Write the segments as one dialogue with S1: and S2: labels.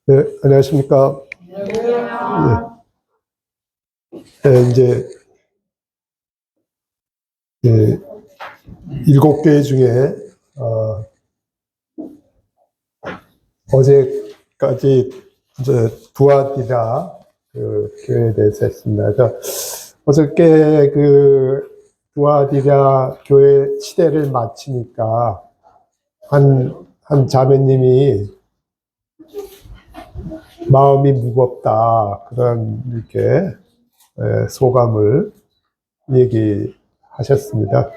S1: 네, 안녕하십니까.
S2: 안녕하세요.
S1: 네, 이제, 예, 7개 중에, 어제까지 이제 두아디라 그 교회에 대해서 했습니다. 그래서 어저께 그 두아디라 교회 시대를 마치니까 한 자매님이 마음이 무겁다. 그런 이렇게 소감을 얘기하셨습니다.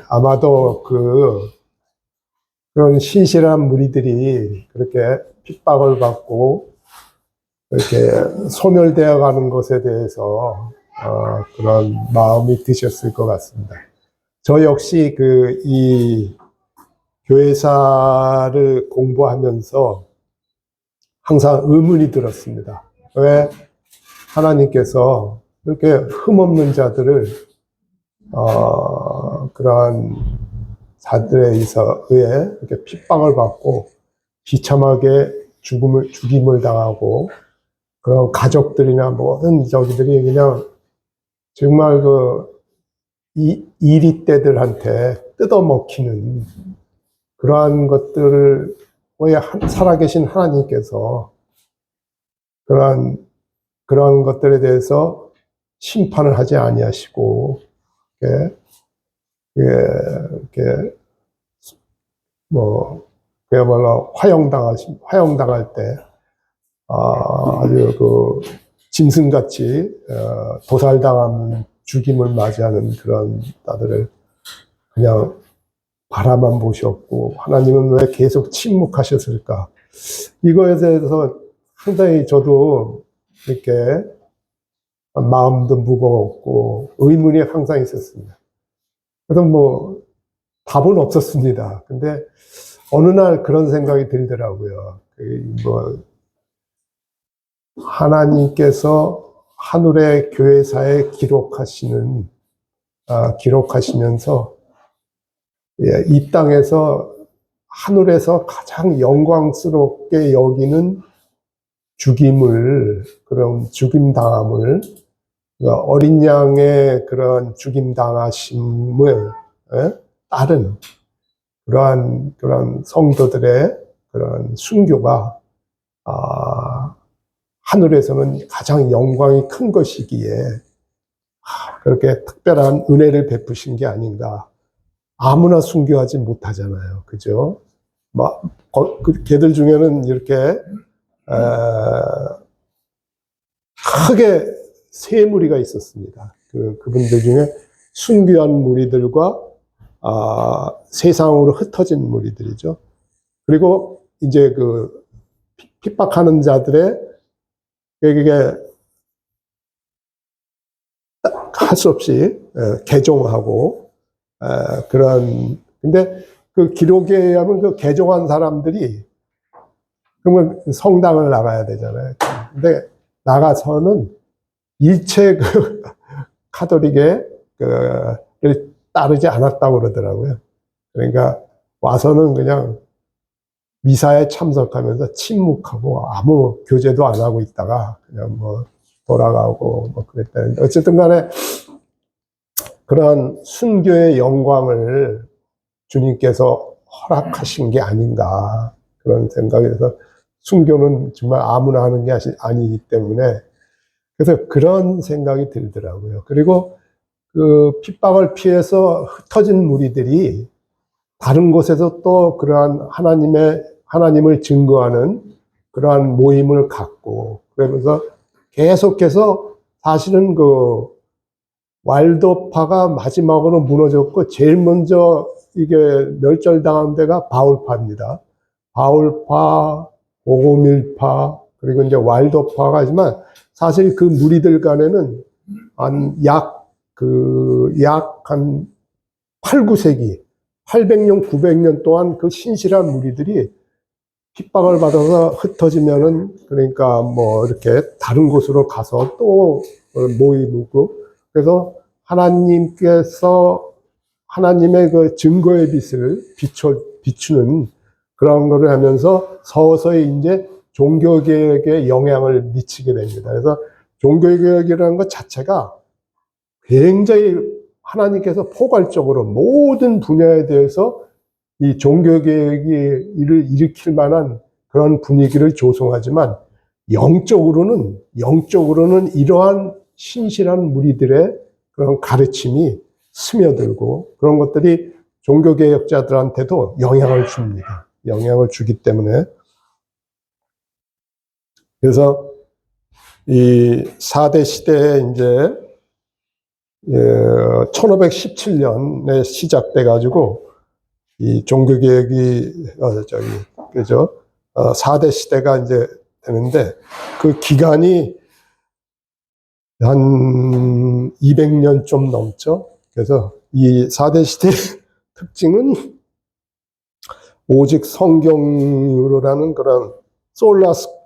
S1: 아마도 그런 신실한 무리들이 그렇게 핍박을 받고 이렇게 소멸되어 가는 것에 대해서 그런 마음이 드셨을 것 같습니다. 저 역시 이 교회사를 공부하면서 항상 의문이 들었습니다. 왜 하나님께서 이렇게 흠없는 자들을 그러한 자들에 의해 이렇게 핍박을 받고 비참하게 죽임을 당하고 그런 가족들이나 모든 저기들이 그냥 정말 이리떼들한테 뜯어먹히는 그러한 것들을 왜 살아계신 하나님께서 그러한 것들에 대해서 심판을 하지 아니하시고 이렇게 그야말로 화형당할 때, 아주 짐승같이, 도살당하는 죽임을 맞이하는 그런 자들을 그냥 바라만 보셨고, 하나님은 왜 계속 침묵하셨을까? 이거에 대해서 상당히 저도 이렇게 마음도 무거웠고, 의문이 항상 있었습니다. 그래서 답은 없었습니다. 근데 어느 날 그런 생각이 들더라고요. 하나님께서 하늘의 교회사에 기록하시면서, 이 땅에서 하늘에서 가장 영광스럽게 여기는 그런 죽임당함을, 그러니까 어린 양의 그런 죽임당하심을 따른 그러한 성도들의 그런 순교가 하늘에서는 가장 영광이 큰 것이기에 그렇게 특별한 은혜를 베푸신 게 아닌가. 아무나 순교하지 못하잖아요. 그죠? 걔들 중에는 이렇게 크게 세 무리가 있었습니다. 그분들 중에 순교한 무리들과 세상으로 흩어진 무리들이죠. 그리고 이제 핍박하는 자들의 이게 할 수 없이 개종하고 근데 그 기록에 의하면 그 개종한 사람들이 그러면 성당을 나가야 되잖아요. 근데 나가서는 일체 카톨릭에 따르지 않았다고 그러더라고요. 그러니까 와서는 그냥 미사에 참석하면서 침묵하고 아무 교제도 안 하고 있다가 그냥 돌아가고 그랬다는데, 어쨌든 간에 그런 순교의 영광을 주님께서 허락하신 게 아닌가, 그런 생각이 들어서, 순교는 정말 아무나 하는 게 아니기 때문에, 그래서 그런 생각이 들더라고요. 그리고 핍박을 피해서 흩어진 무리들이 다른 곳에서 또 그러한 하나님을 증거하는 그러한 모임을 갖고, 그러면서 계속해서 사실은 왈도파가 마지막으로 무너졌고, 제일 먼저 이게 멸절당한 데가 바울파입니다. 바울파, 오고밀파, 그리고 이제 왈도파가 있지만, 사실 그 무리들 간에는 약 한 8, 9세기, 800년, 900년 동안 그 신실한 무리들이 핍박을 받아서 흩어지면은, 그러니까 이렇게 다른 곳으로 가서 또 모이고, 그래서 하나님께서 하나님의 그 증거의 빛을 비추는 그런 거를 하면서 서서히 이제 종교개혁에 영향을 미치게 됩니다. 그래서 종교개혁이라는 것 자체가 굉장히 하나님께서 포괄적으로 모든 분야에 대해서 이 종교개혁이 일으킬 만한 그런 분위기를 조성하지만 영적으로는 이러한 신실한 무리들의 그런 가르침이 스며들고 그런 것들이 종교개혁자들한테도 영향을 줍니다. 영향을 주기 때문에 그래서 이 4대 시대에 이제 1517년에 시작돼 가지고 이 종교개혁이 그죠? 4대 시대가 이제 되는데 그 기간이 한 200년 좀 넘죠. 그래서 이 4대 시대의 특징은 오직 성경으로라는 그런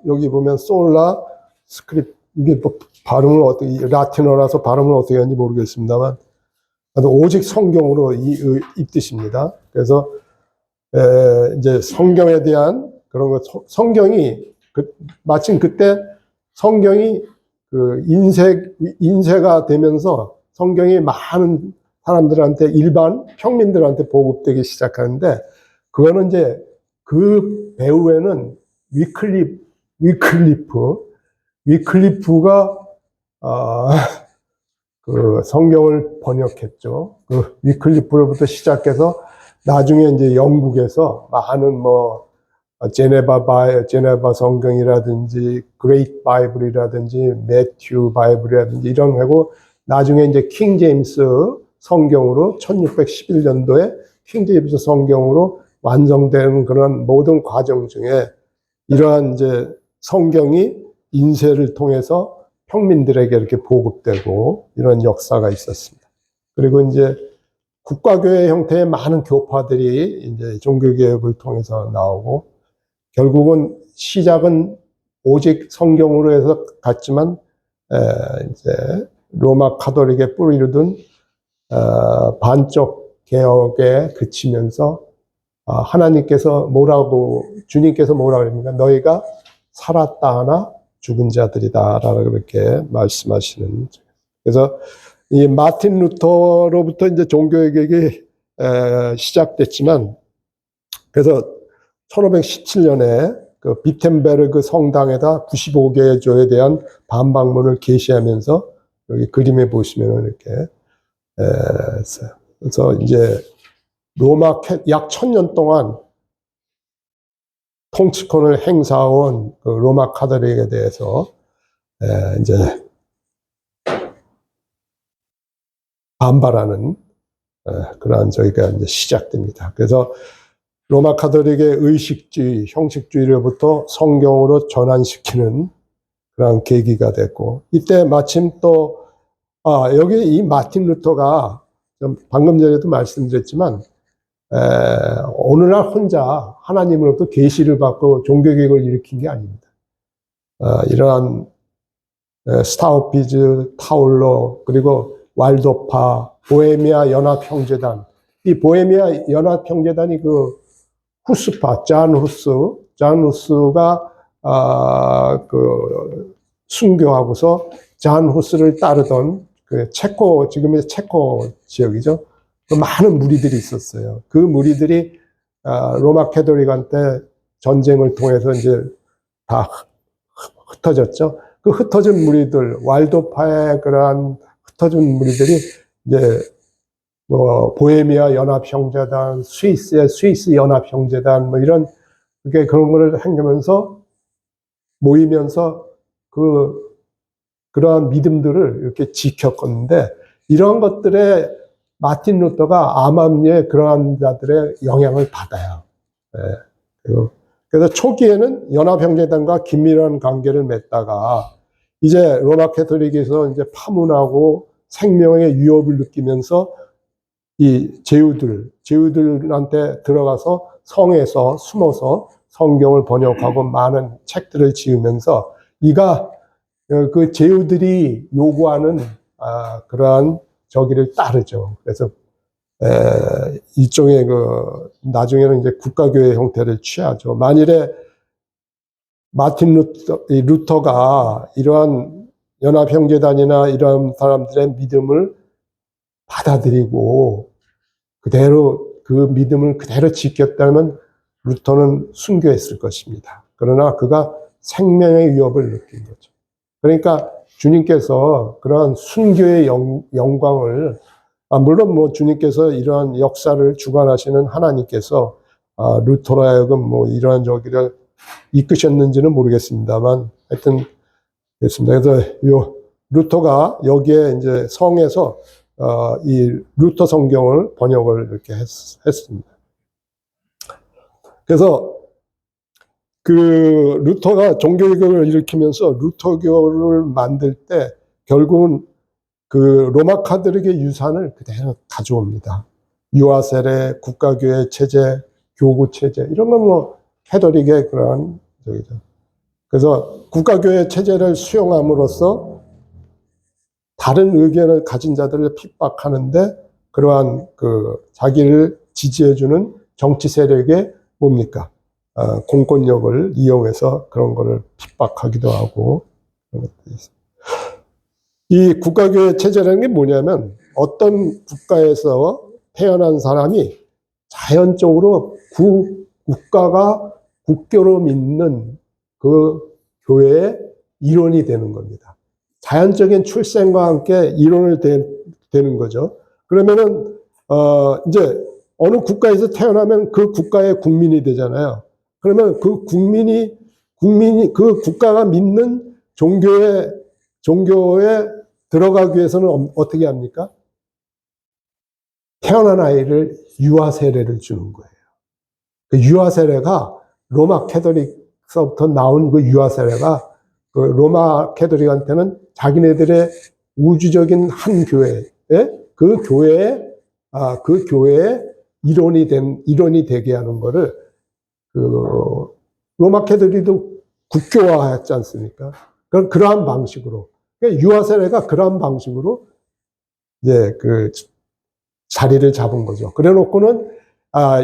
S1: 여기 보면 솔라 스크립, 이게 뭐 발음을 어떻게, 라틴어라서 발음을 어떻게 하는지 모르겠습니다만, 오직 성경으로 이 뜻입니다. 그래서, 이제 성경에 대한 그런 것, 성경이, 마침 그때 성경이 인쇄가 되면서 성경이 많은 사람들한테, 일반 평민들한테 보급되기 시작하는데, 그거는 이제 그 배후에는 위클리프가 그 성경을 번역했죠. 그 위클리프로부터 시작해서 나중에 이제 영국에서 많은 뭐 제네바 성경이라든지 그레이트 바이블이라든지 매튜 바이블이라든지 이런 거고 나중에 이제 킹 제임스 성경으로 1611년도에 킹 제임스 성경으로 완성되는 그런 모든 과정 중에 이러한 이제 성경이 인쇄를 통해서 평민들에게 이렇게 보급되고 이런 역사가 있었습니다. 그리고 이제 국가교회 형태의 많은 교파들이 이제 종교개혁을 통해서 나오고 결국은 시작은 오직 성경으로 해서 갔지만 이제 로마 카톨릭의 뿌리를 둔 반쪽 개혁에 그치면서 하나님께서 주님께서 뭐라고 그럽니까? 너희가 살았다 하나 죽은 자들이다 라고 그렇게 말씀하시는. 그래서 이 마틴 루터로부터 이제 종교개혁이 시작됐지만 그래서 1517년에 그 비텐베르그 성당에다 95개의 조에 대한 반박문을 게시하면서 여기 그림에 보시면 이렇게 그래서 이제 로마 약 1000년 동안 통치권을 행사한 그 로마 카톨릭에 대해서 이제 반발하는 그러한 저희가 이제 시작됩니다. 그래서 로마 카톨릭의 의식주의, 형식주의로부터 성경으로 전환시키는 그런 계기가 됐고 이때 마침 또 여기 이 마틴 루터가 방금 전에도 말씀드렸지만 오늘날 혼자 하나님으로부터 계시를 받고 종교개혁을 일으킨 게 아닙니다. 이러한 스타우피즈, 타울로 그리고 왈도파, 보헤미아 연합형제단 이 보헤미아 연합형제단이 그 후스파, 잔 후스가 그 순교하고서 잔 후스를 따르던 그 지금의 체코 지역이죠. 그 많은 무리들이 있었어요. 그 무리들이 로마 캐톨릭한테 전쟁을 통해서 이제 다 흩어졌죠. 그 흩어진 무리들, 왈도파의 그러한 흩어진 무리들이 이제 뭐 보헤미아 연합형제단, 스위스의 스위스 연합형제단 뭐 이런 그런 거를 행하면서 모이면서 그러한 믿음들을 이렇게 지켰건데 이런 것들에 마틴 루터가 암암리에 그러한 자들의 영향을 받아요. 그래서 초기에는 연합형제단과 긴밀한 관계를 맺다가 이제 로마 캐톨릭에서 이제 파문하고 생명의 위협을 느끼면서 이 제후들한테 들어가서 성에서 숨어서 성경을 번역하고 많은 책들을 지으면서 이가 그 제후들이 요구하는 그러한 저기를 따르죠. 그래서 일종의 나중에는 이제 국가교회 형태를 취하죠. 만일에 마틴 루터가 이러한 연합형제단이나 이러한 사람들의 믿음을 받아들이고 그대로 그 믿음을 그대로 지켰다면 루터는 순교했을 것입니다. 그러나 그가 생명의 위협을 느낀 거죠. 그러니까 주님께서 그러한 순교의 영광을, 물론 뭐 주님께서 이러한 역사를 주관하시는 하나님께서 루터로 하여금 뭐 이러한 저기를 이끄셨는지는 모르겠습니다.만 하여튼 그렇습니다. 그래서 루터가 여기에 이제 성에서 이 루터 성경을 번역을 이렇게 했습니다. 그래서 그 루터가 종교개혁을 일으키면서 루터교를 만들 때 결국은 그 로마 카톨릭의 유산을 그대로 가져옵니다. 유아세례, 국가교회 체제, 교구 체제 이런 건 뭐 카톨릭의 그러한 저기죠. 그래서 국가교회 체제를 수용함으로써 다른 의견을 가진 자들을 핍박하는데 그러한 그 자기를 지지해주는 정치 세력의 뭡니까? 공권력을 이용해서 그런 거를 핍박하기도 하고 그런 것들이 있습니다. 이 국가교회 체제라는 게 뭐냐면 어떤 국가에서 태어난 사람이 자연적으로 국가가 국교로 믿는 그 교회의 일원이 되는 겁니다. 자연적인 출생과 함께 일원을 되는 거죠. 그러면은 이제 어느 국가에서 태어나면 그 국가의 국민이 되잖아요. 그러면 그 국민이 그 국가가 믿는 종교에 들어가기 위해서는 어떻게 합니까? 태어난 아이를 유아 세례를 주는 거예요. 그 유아 세례가 로마 캐톨릭서부터 나온 그 유아 세례가 그 로마 캐톨릭한테는 자기네들의 우주적인 한 교회, 그 교회의 일원이 되게 하는 거를 그 로마 캐톨릭도 국교화했지 않습니까? 그러한 방식으로 유아 세례가 그러한 방식으로 이제 그 자리를 잡은 거죠. 그래놓고는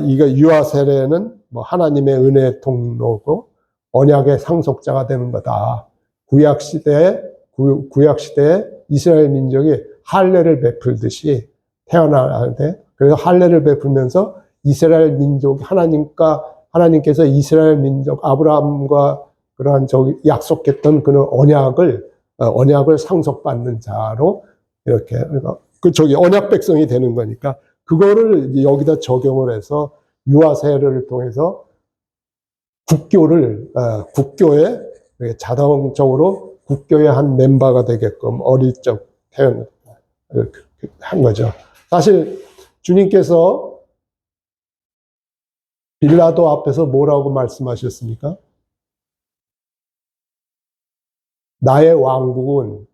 S1: 이거 유아 세례는 뭐 하나님의 은혜의 통로고 언약의 상속자가 되는 거다. 구약 시대에 이스라엘 민족이 할례를 베풀듯이 태어나는데 그래서 할례를 베풀면서 이스라엘 민족 하나님께서 이스라엘 민족 아브라함과 그러한 약속했던 그런 언약을 상속받는 자로 이렇게 언약 백성이 되는 거니까 그거를 여기다 적용을 해서 유아 세례를 통해서 국교에 자동적으로 국교의 한 멤버가 되게끔 어릴 적 태어난 한 거죠. 사실 주님께서 빌라도 앞에서 뭐라고 말씀하셨습니까? 나의 왕국은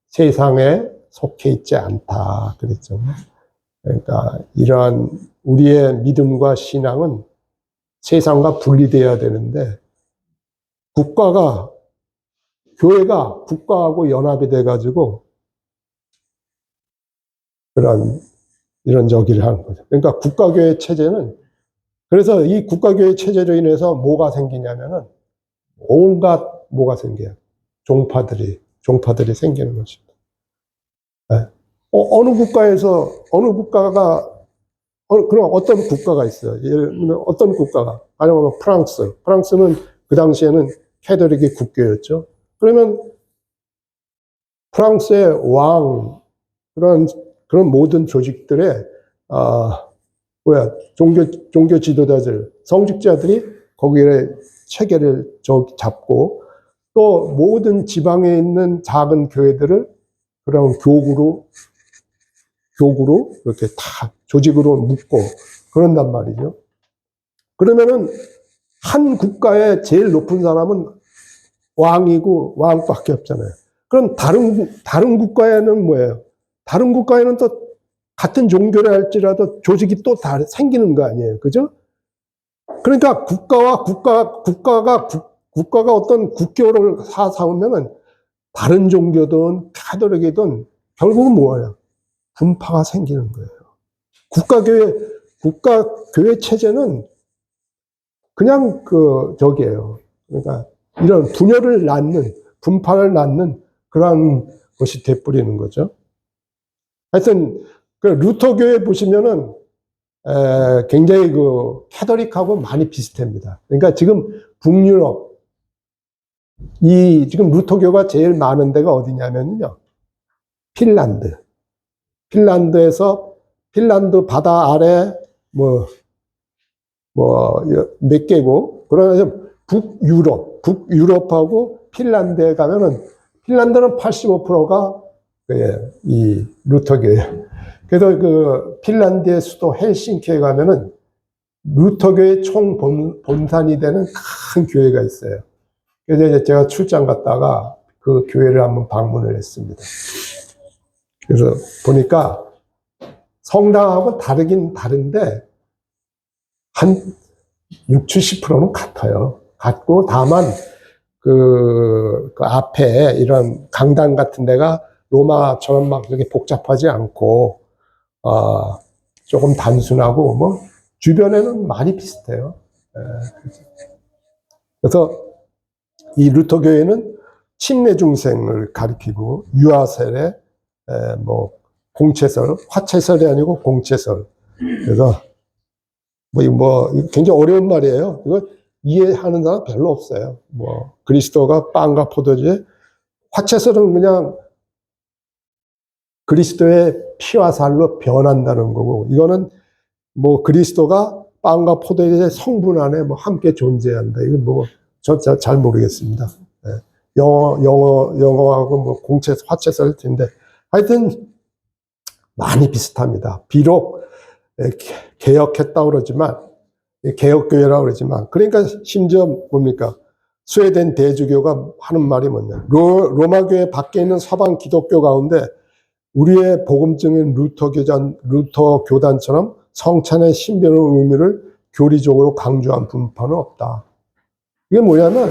S1: 세상에 속해 있지 않다 그랬죠. 그러니까 이러한 우리의 믿음과 신앙은 세상과 분리되어야 되는데 교회가 국가하고 연합이 돼가지고 이런 저기를 하는 거죠. 그러니까 국가교회 체제는 그래서 이 국가교회 체제로 인해서 뭐가 생기냐면은 온갖 뭐가 생겨요. 종파들이 생기는 것입니다. 네. 그럼 어떤 국가가 있어요. 예를 들면 어떤 국가가, 가령 프랑스는 그 당시에는 캐톨릭이 국교였죠. 그러면 프랑스의 왕, 그런 모든 조직들의, 종교 지도자들, 성직자들이 거기에 체계를 잡고 또 모든 지방에 있는 작은 교회들을 그런 교구로 이렇게 다 조직으로 묶고 그런단 말이죠. 그러면은 한 국가의 제일 높은 사람은 왕밖에 없잖아요. 그럼 다른 국가에는 뭐예요? 다른 국가에는 또 같은 종교를 할지라도 조직이 또 다 생기는 거 아니에요. 그죠? 그러니까 국가가 어떤 국교를 삼으면은 다른 종교든 카톨릭이든 결국은 뭐예요? 분파가 생기는 거예요. 국가교회 체제는 그냥 저기예요. 그러니까 이런 분열을 낳는, 분파를 낳는 그러한 것이 돼버리는 거죠. 하여튼, 루터교회 보시면은, 굉장히 캐톨릭하고 많이 비슷합니다. 그러니까 지금 북유럽, 지금 루터교가 제일 많은 데가 어디냐면요. 핀란드. 핀란드 바다 아래, 몇 개고, 그러나 북유럽하고 핀란드에 가면은, 핀란드는 85%가 이 루터교예요. 그래서 핀란드의 수도 헬싱키에 가면은 루터교의 총 본산이 되는 큰 교회가 있어요. 그래서 이제 제가 출장 갔다가 그 교회를 한번 방문을 했습니다. 그래서 보니까 성당하고 다르긴 다른데 한 60, 70%는 같아요. 같고 다만 그 앞에 이런 강당 같은 데가 로마처럼 막 이렇게 복잡하지 않고 조금 단순하고 주변에는 많이 비슷해요. 그래서 이 루터 교회는 침례 중생을 가리키고 유아세례, 공채설, 화채설이 아니고 공채설. 그래서 굉장히 어려운 말이에요. 이거 이해하는 사람 별로 없어요. 그리스도가 빵과 포도주에, 화채설은 그냥 그리스도의 피와 살로 변한다는 거고, 이거는 그리스도가 빵과 포도주의 성분 안에 함께 존재한다. 이건 저 잘 모르겠습니다. 영어하고 화채설일 텐데, 하여튼 많이 비슷합니다. 비록 개혁했다고 그러지만, 개혁교회라고 그러지만, 그러니까 심지어 뭡니까? 스웨덴 대주교가 하는 말이 뭐냐. 로마교회 밖에 있는 서방 기독교 가운데 우리의 복음적인 루터 교단처럼 성찬의 신비로운 의미를 교리적으로 강조한 분파는 없다. 이게 뭐냐면,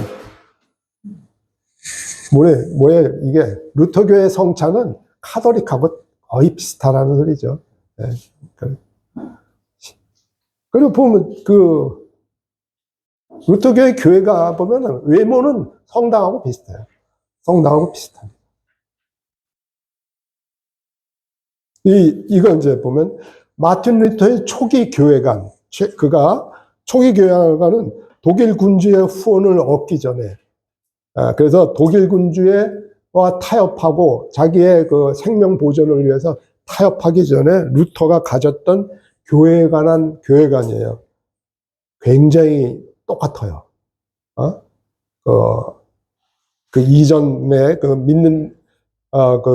S1: 이게 루터교의 성찬은 카톨릭하고 거의 비슷하다는 소리죠. 네. 그리고 보면 루터교의 교회가 보면은 외모는 성당하고 비슷해요. 성당하고 비슷합니다. 이거 이제 보면 마틴 루터의 초기 교회관, 그가 초기 교회관은 독일 군주의 후원을 얻기 전에, 그래서 독일 군주와 타협하고 자기의 생명 보존을 위해서 타협하기 전에 루터가 가졌던 교회에 관한 교회관이에요. 굉장히 똑같아요. 그 이전에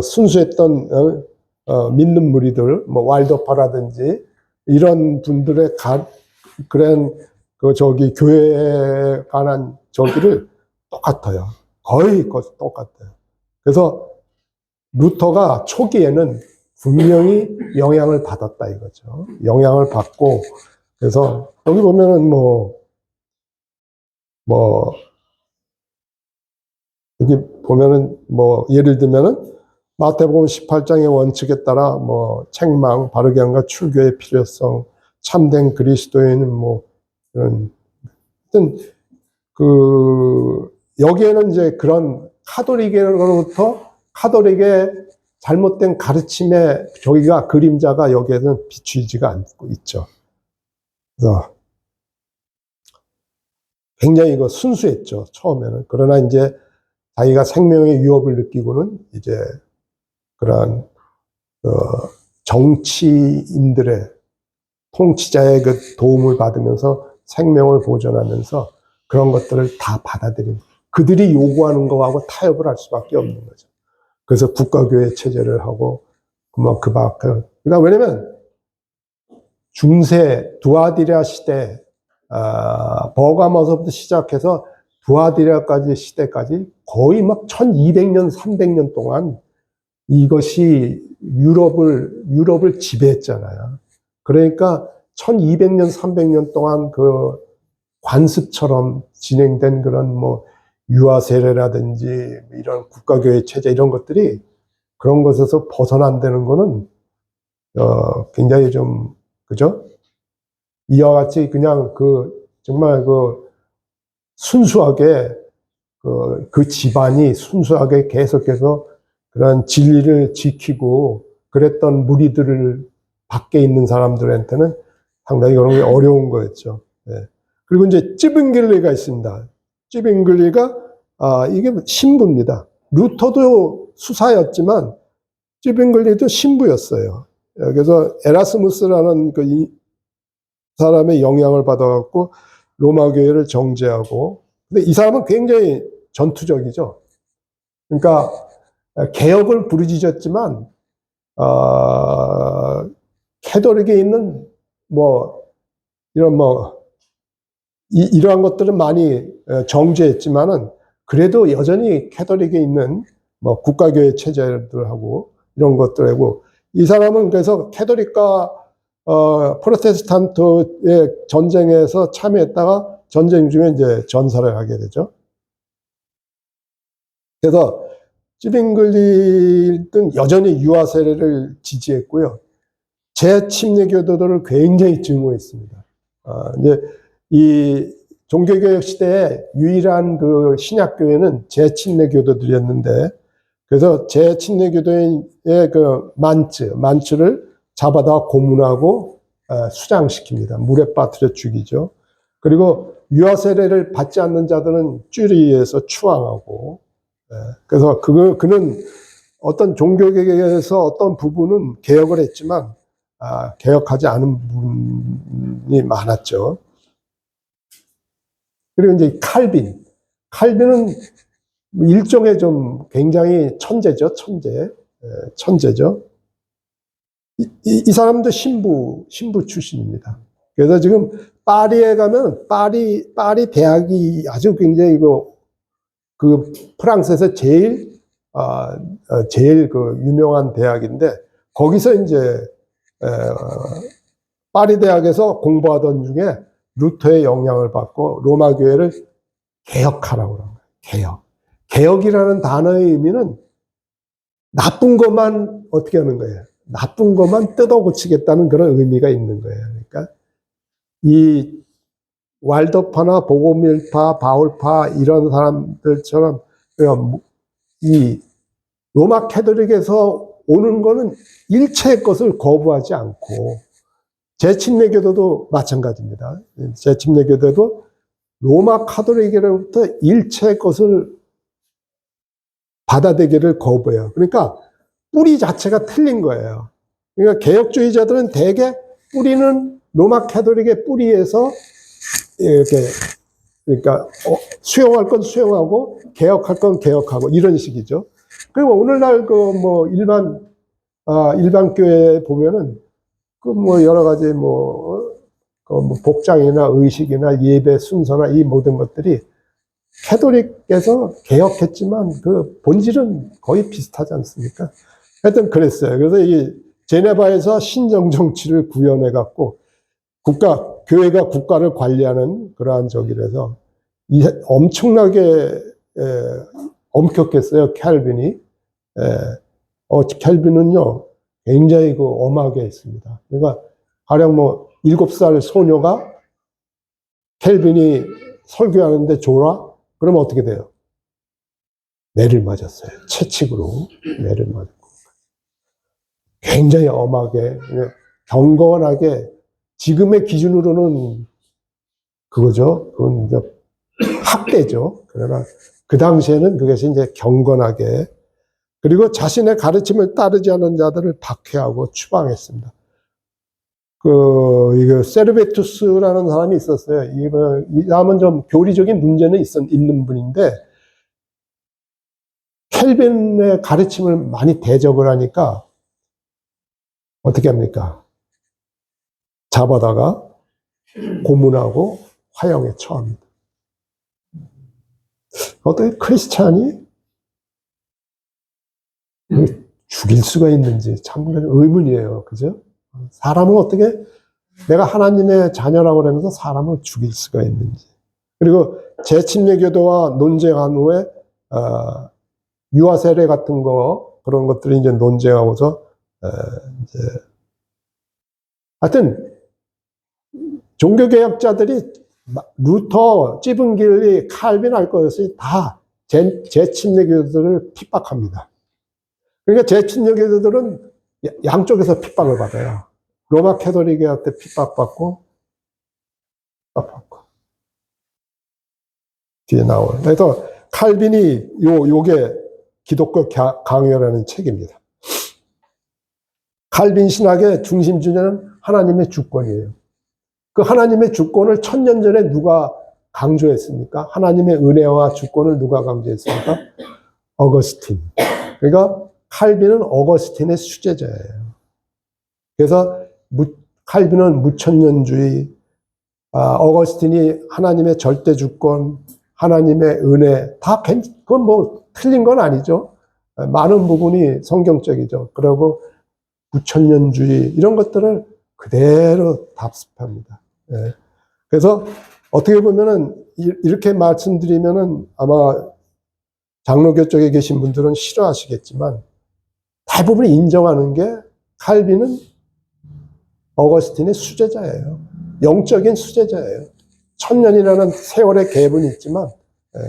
S1: 순수했던 믿는 무리들, 왈도파라든지 이런 분들의 그런 교회에 관한 저기를 똑같아요. 거의 똑같아요. 그래서 루터가 초기에는 분명히 영향을 받았다 이거죠. 영향을 받고, 그래서 여기 보면은 여기 보면은 예를 들면은 마태복음 18장의 원칙에 따라 책망, 바르게 함과 출교의 필요성, 참된 그리스도인은 이런, 하여튼 여기에는 이제 그런 카톨릭의 잘못된 가르침의 저기가 그림자가 여기에는 비추지가 않고 있죠. 그래서 굉장히 이거 순수했죠, 처음에는. 그러나 이제 자기가 생명의 위협을 느끼고는 이제 그러한 정치인들의 통치자의 도움을 받으면서 생명을 보존하면서 그런 것들을 다 받아들인, 그들이 요구하는 거하고 타협을 할 수밖에 없는 거죠. 그래서 국가교회 체제를 하고 그러니까 왜냐면 중세 두아디라 시대, 버가모서부터 시작해서 두아디라까지 시대까지 거의 1200년, 300년 동안 이것이 유럽을 지배했잖아요. 그러니까 1200년, 300년 동안 관습처럼 진행된 그런 유아세례라든지 이런 국가교회 체제 이런 것들이 그런 것에서 벗어난다는 거는 굉장히 좀 그죠? 이와 같이 그냥 정말 순수하게 그 집안이 순수하게 계속해서 그런 진리를 지키고 그랬던 무리들을 밖에 있는 사람들한테는 상당히 그런 게 어려운 거였죠. 예. 그리고 이제 찌빙글리가 있습니다. 찌빙글리가 이게 신부입니다. 루터도 수사였지만 찌빙글리도 신부였어요. 그래서 에라스무스라는 이 사람의 영향을 받아갖고 로마 교회를 정죄하고, 근데 이 사람은 굉장히 전투적이죠. 그러니까 개혁을 부르짖었지만 캐톨릭에 있는 이러한 것들은 많이 정죄했지만은 그래도 여전히 캐톨릭에 있는 국가교회 체제들하고 이런 것들하고, 이 사람은 그래서 캐톨릭과 프로테스탄트의 전쟁에서 참여했다가 전쟁 중에 이제 전사를 하게 되죠. 그래서 찌빙글리는 여전히 유아 세례를 지지했고요. 재침례교도들을 굉장히 증오했습니다. 이제 이 종교개혁 시대에 유일한 신약교회는 재침례교도들이었는데, 그래서 재침례교도의 만츠를 잡아다 고문하고 수장시킵니다. 물에 빠뜨려 죽이죠. 그리고 유아 세례를 받지 않는 자들은 쭈리에서 추앙하고, 그래서 그는 어떤 종교개혁에서 어떤 부분은 개혁을 했지만 개혁하지 않은 부분이 많았죠. 그리고 이제 칼빈은 일종의 좀 굉장히 천재죠. 천재죠. 이 사람도 신부 출신입니다. 그래서 지금 파리에 가면 파리 대학이 아주 굉장히 프랑스에서 제일 유명한 대학인데, 거기서 이제 파리 대학에서 공부하던 중에 루터의 영향을 받고 로마 교회를 개혁하라고 그런 거예요. 개혁이라는 단어의 의미는 나쁜 것만 어떻게 하는 거예요? 나쁜 것만 뜯어 고치겠다는 그런 의미가 있는 거예요. 그러니까 이 왈더파나 보고밀파, 바울파 이런 사람들처럼 이 로마 캐톨릭에서 오는 거는 일체의 것을 거부하지 않고, 재침례교도도 마찬가지입니다. 재침례교도도 로마 카톨릭으로부터 일체의 것을 받아들이기를 거부해요. 그러니까 뿌리 자체가 틀린 거예요. 그러니까 개혁주의자들은 대개 뿌리는 로마 캐톨릭의 뿌리에서 이렇게, 그러니까 수용할 건 수용하고 개혁할 건 개혁하고 이런 식이죠. 그리고 오늘날 일반 교회에 보면은 여러 가지 복장이나 의식이나 예배 순서나 이 모든 것들이 캐톨릭에서 개혁했지만 본질은 거의 비슷하지 않습니까? 하여튼 그랬어요. 그래서 이 제네바에서 신정 정치를 구현해 갖고 교회가 국가를 관리하는 그러한 적이라서 엄청나게 엄격했어요, 캘빈이. 캘빈은요 굉장히 엄하게 했습니다. 그러니까 가령 7살 소녀가 캘빈이 설교하는데 졸아? 그러면 어떻게 돼요? 매를 맞았어요. 채찍으로 매를 맞고. 굉장히 엄하게, 경건하게, 지금의 기준으로는 그거죠. 그건 이제 학대죠. 그러나 그 당시에는 그것이 이제 경건하게, 그리고 자신의 가르침을 따르지 않는 자들을 박해하고 추방했습니다. 이거 세르베투스라는 사람이 있었어요. 이 사람은 좀 교리적인 문제는 있는 분인데, 켈빈의 가르침을 많이 대적을 하니까 어떻게 합니까? 잡아다가 고문하고 화형에 처합니다. 어떻게 크리스찬이 죽일 수가 있는지 참 의문이에요. 그죠? 사람을 어떻게, 내가 하나님의 자녀라고 그러면서 사람을 죽일 수가 있는지. 그리고 재침례교도와 논쟁한 후에 유아 세례 같은 그런 것들이 이제 논쟁하고서 이제 하여튼 종교개혁자들이 루터, 찌븐길리, 칼빈 할 것이 다 제침례 교도들을 핍박합니다. 그러니까 제침례 교도들은 양쪽에서 핍박을 받아요. 로마 캐톨릭한테 핍박받고, 뒤에 나오는. 그래서 칼빈이 요게 기독교 강요라는 책입니다. 칼빈 신학의 중심 주제는 하나님의 주권이에요. 그 하나님의 주권을 1000년 전에 누가 강조했습니까? 하나님의 은혜와 주권을 누가 강조했습니까? 어거스틴. 그러니까 칼빈은 어거스틴의 수제자예요. 그래서 칼빈은 무천년주의, 어거스틴이 하나님의 절대 주권, 하나님의 은혜, 그건 뭐 틀린 건 아니죠. 많은 부분이 성경적이죠. 그리고 무천년주의, 이런 것들을 그대로 답습합니다. 예. 그래서 어떻게 보면은, 이렇게 말씀드리면은 아마 장로교 쪽에 계신 분들은 싫어하시겠지만, 대부분 인정하는 게 칼빈은 어거스틴의 수제자예요. 영적인 수제자예요. 1000년이라는 세월의 갭은 있지만, 예.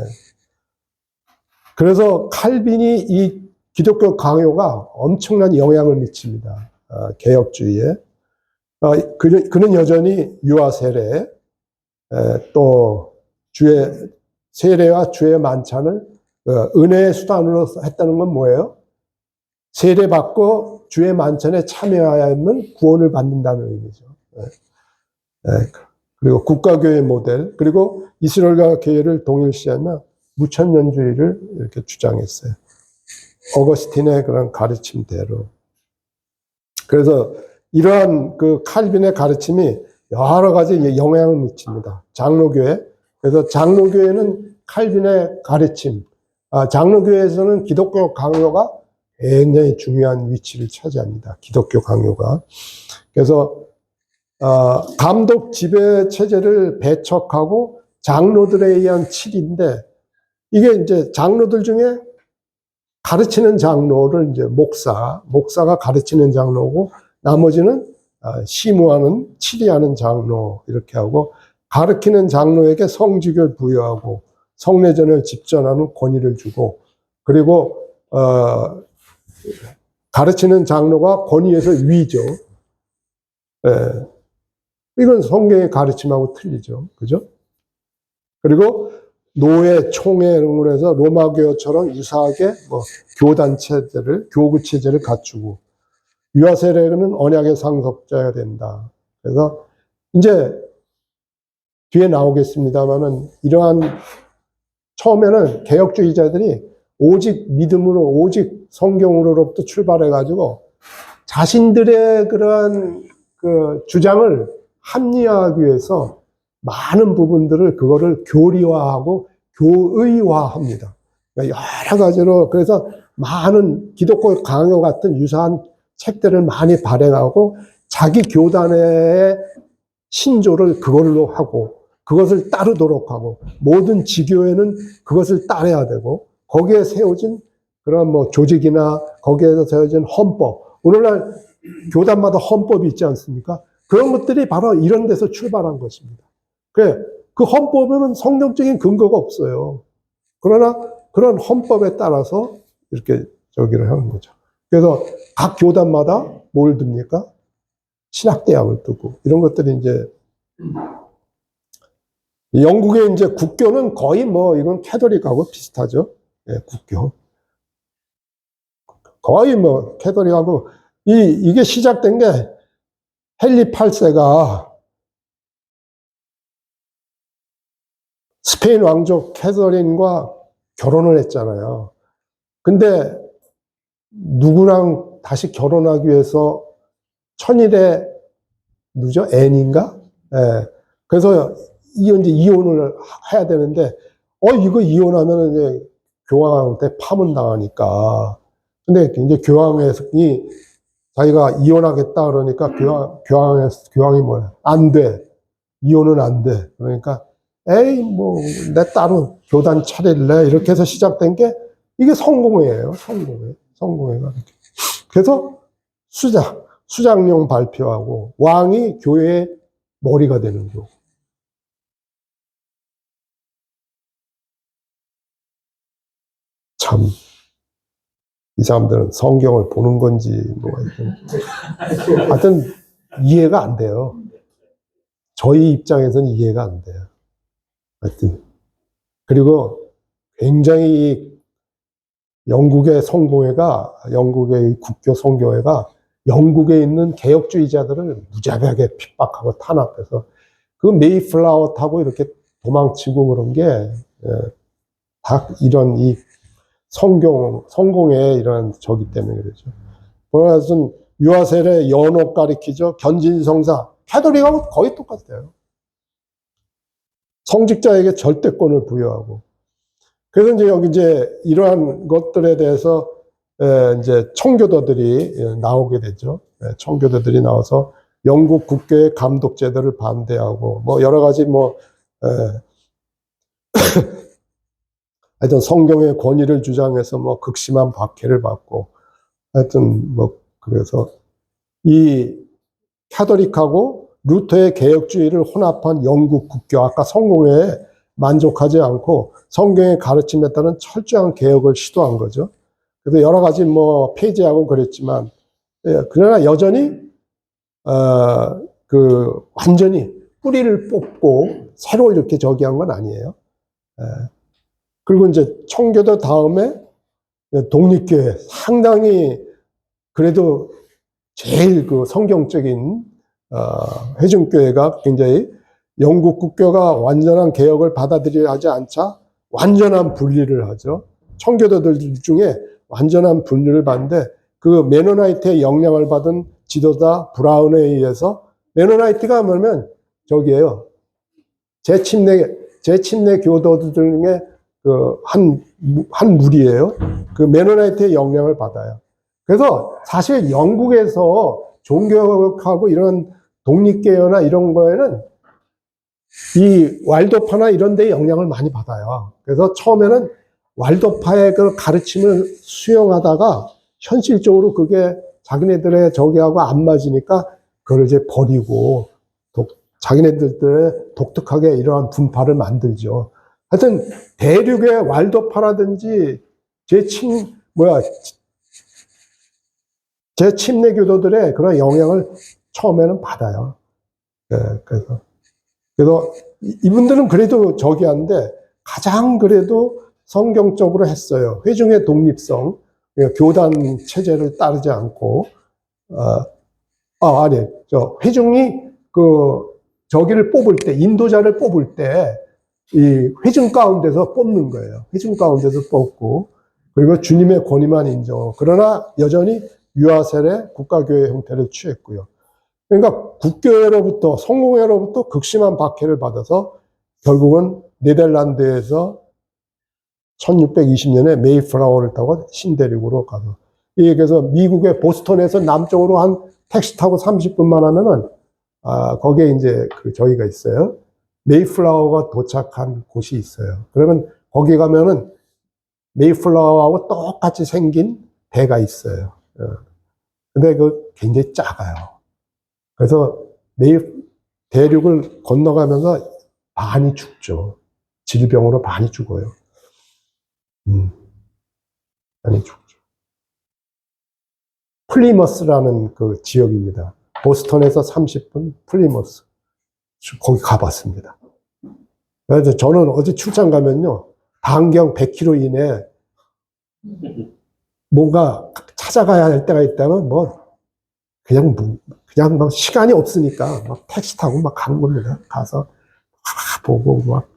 S1: 그래서 칼빈이 이 기독교 강요가 엄청난 영향을 미칩니다. 개혁주의에. 그는 여전히 유아 세례, 또 주의 세례와 주의 만찬을 은혜의 수단으로 했다는 건 뭐예요? 세례 받고 주의 만찬에 참여하면 구원을 받는다는 의미죠. 그리고 국가교회 모델, 그리고 이스라엘과 교회를 동일시하며 무천년주의를 이렇게 주장했어요. 어거스틴의 그런 가르침대로. 그래서 이러한 그 칼빈의 가르침이 여러 가지 영향을 미칩니다. 장로교회. 그래서 장로교회는 칼빈의 가르침, 장로교회에서는 기독교 강요가 굉장히 중요한 위치를 차지합니다. 기독교 강요가. 그래서 감독 지배 체제를 배척하고 장로들에 의한 칠인데, 이게 이제 장로들 중에 가르치는 장로를 이제 목사가 가르치는 장로고, 나머지는 시무하는, 치리하는 장로, 이렇게 하고, 가르치는 장로에게 성직을 부여하고, 성례전을 집전하는 권위를 주고, 그리고, 가르치는 장로가 권위에서 위죠. 예. 이건 성경의 가르침하고 틀리죠. 그죠? 그리고 노예, 총회 이런 해서 로마교처럼 유사하게 뭐 교단 체제를, 교구 체제를 갖추고, 유아 세례는 언약의 상속자가 된다. 그래서 이제 뒤에 나오겠습니다만은, 이러한 처음에는 개혁주의자들이 오직 믿음으로, 오직 성경으로부터 출발해가지고 자신들의 그런 그 주장을 합리화하기 위해서 많은 부분들을 그거를 교리화하고 교의화합니다. 그러니까 여러 가지로, 그래서 많은 기독교 강요 같은 유사한 책들을 많이 발행하고 자기 교단의 신조를 그걸로 하고 그것을 따르도록 하고, 모든 지교회는 그것을 따라야 되고, 거기에 세워진 그런 뭐 조직이나 거기에서 세워진 헌법, 오늘날 교단마다 헌법이 있지 않습니까? 그런 것들이 바로 이런 데서 출발한 것입니다. 그 헌법에는 성경적인 근거가 없어요. 그러나 그런 헌법에 따라서 이렇게 저기를 하는 거죠. 그래서 각 교단마다 뭘 둡니까? 신학대학을 두고, 이런 것들이 이제, 영국의 이제 국교는 거의 뭐, 이건 캐톨릭하고 비슷하죠. 예, 국교. 거의 뭐, 캐톨릭하고, 이게 시작된 게 헨리 8세가 스페인 왕족 캐서린과 결혼을 했잖아요. 근데 누구랑 다시 결혼하기 위해서 천일의 누죠? 앤인가? 예. 그래서 이제 이혼을 해야 되는데, 이거 이혼하면 이제 교황한테 파문당하니까. 근데 이제 교황이 자기가 이혼하겠다 그러니까 교황이 뭐야? 안 돼. 이혼은 안 돼. 그러니까, 에이, 뭐, 내 따로 교단 차릴래? 이렇게 해서 시작된 게 이게 성공회예요. 성공회가 이렇게. 그래서 수장령 발표하고 왕이 교회에 머리가 되는 거고. 참, 이 사람들은 성경을 보는 건지, 뭐가 하여튼, 이해가 안 돼요. 저희 입장에서는 이해가 안 돼요. 하여튼. 그리고 굉장히 영국의 국교 성교회가 영국에 있는 개혁주의자들을 무자비하게 핍박하고 탄압해서 그 메이플라워 타고 이렇게 도망치고 그런 게, 다 이런 이 성공의 이런 저기 때문에 그러죠. 그래서 유아세례 연옥 가리키죠. 견진성사. 캐톨릭하고 거의 똑같아요. 성직자에게 절대권을 부여하고. 그래서 이제 여기 이제 이러한 것들에 대해서 이제 청교도들이 나오게 되죠. 청교도들이 나와서 영국 국교의 감독 제도를 반대하고 뭐 여러 가지 뭐 하여튼 성경의 권위를 주장해서 뭐 극심한 박해를 받고 하여튼 뭐 그래서 이 카톨릭하고 루터의 개혁주의를 혼합한 영국 국교 아까 성공회에 만족하지 않고 성경의 가르침에 따른 철저한 개혁을 시도한 거죠. 그래서 여러 가지 뭐 폐지하고 그랬지만 그러나 여전히 완전히 뿌리를 뽑고 새로 이렇게 저기 한 건 아니에요. 그리고 이제 청교도 다음에 독립교회 상당히 그래도 제일 그 성경적인 회중교회가 굉장히 영국 국교가 완전한 개혁을 받아들여야 하지 않자 완전한 분리를 하죠. 청교도들 중에 완전한 분리를 받는데 그 메노나이트의 영향을 받은 지도자 브라운에 의해서 메노나이트가 뭐냐면 저기에요. 제침내 교도들 중에 그 한 무리예요. 그 메노나이트의 영향을 받아요. 그래서 사실 영국에서 종교하고 이런 독립개혁이나 이런 거에는 이 왈도파나 이런 데 영향을 많이 받아요. 그래서 처음에는 왈도파의 그 가르침을 수용하다가 현실적으로 그게 자기네들의 저기하고 안 맞으니까 그걸 이제 버리고 자기네들의 독특하게 이러한 분파를 만들죠. 하여튼 대륙의 왈도파라든지 제침내 교도들의 그런 영향을 처음에는 받아요. 그래서 이분들은 그래도 저기 한데 가장 그래도 성경적으로 했어요. 회중의 독립성, 교단 체제를 따르지 않고, 회중이 저기를 뽑을 때, 인도자를 뽑을 때, 이 회중 가운데서 뽑는 거예요. 회중 가운데서 뽑고, 그리고 주님의 권위만 인정. 그러나 여전히 유아세례 국가교회 형태를 취했고요. 그러니까 국교회로부터 성공회로부터 극심한 박해를 받아서 결국은 네덜란드에서 1620년에 메이플라워를 타고 신대륙으로 가서 그래서 미국의 보스턴에서 남쪽으로 한 택시 타고 30분만 하면은 거기에 이제 저희가 있어요. 메이플라워가 도착한 곳이 있어요. 그러면 거기 가면은 메이플라워하고 똑같이 생긴 배가 있어요. 근데 굉장히 작아요. 그래서 대륙을 건너가면서 많이 죽죠. 질병으로 많이 죽어요. 많이 죽죠. 플리머스라는 그 지역입니다. 보스턴에서 30분 플리머스. 거기 가봤습니다. 그래서 저는 어디 출장 가면요. 반경 100km 이내 뭔가 찾아가야 할 때가 있다면 그냥 막 시간이 없으니까 막 택시 타고 막 가는 겁니다. 가서 보고 막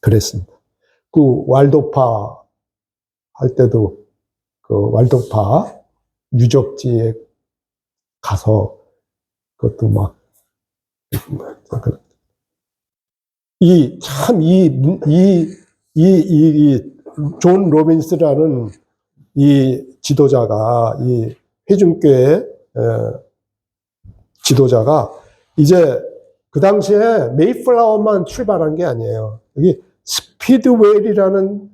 S1: 그랬습니다. 그 왈도파 할 때도 그 왈도파 유적지에 가서 그것도 막 존 로빈스라는 이 지도자가 이 회중교회 지도자가 이제 그 당시에 메이플라워만 출발한 게 아니에요. 여기 스피드웰이라는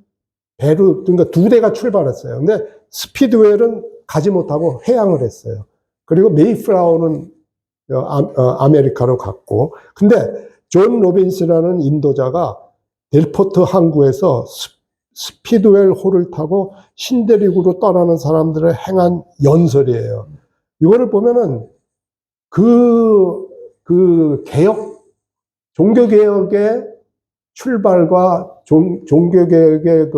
S1: 배로 그러니까 2대가 출발했어요. 근데 스피드웰은 가지 못하고 회항을 했어요. 그리고 메이플라워는 아메리카로 갔고. 근데 존 로빈스라는 인도자가 델포트 항구에서 스피드웰 호를 타고 신대륙으로 떠나는 사람들을 행한 연설이에요. 이거를 보면은 종교개혁의 출발과 종교개혁의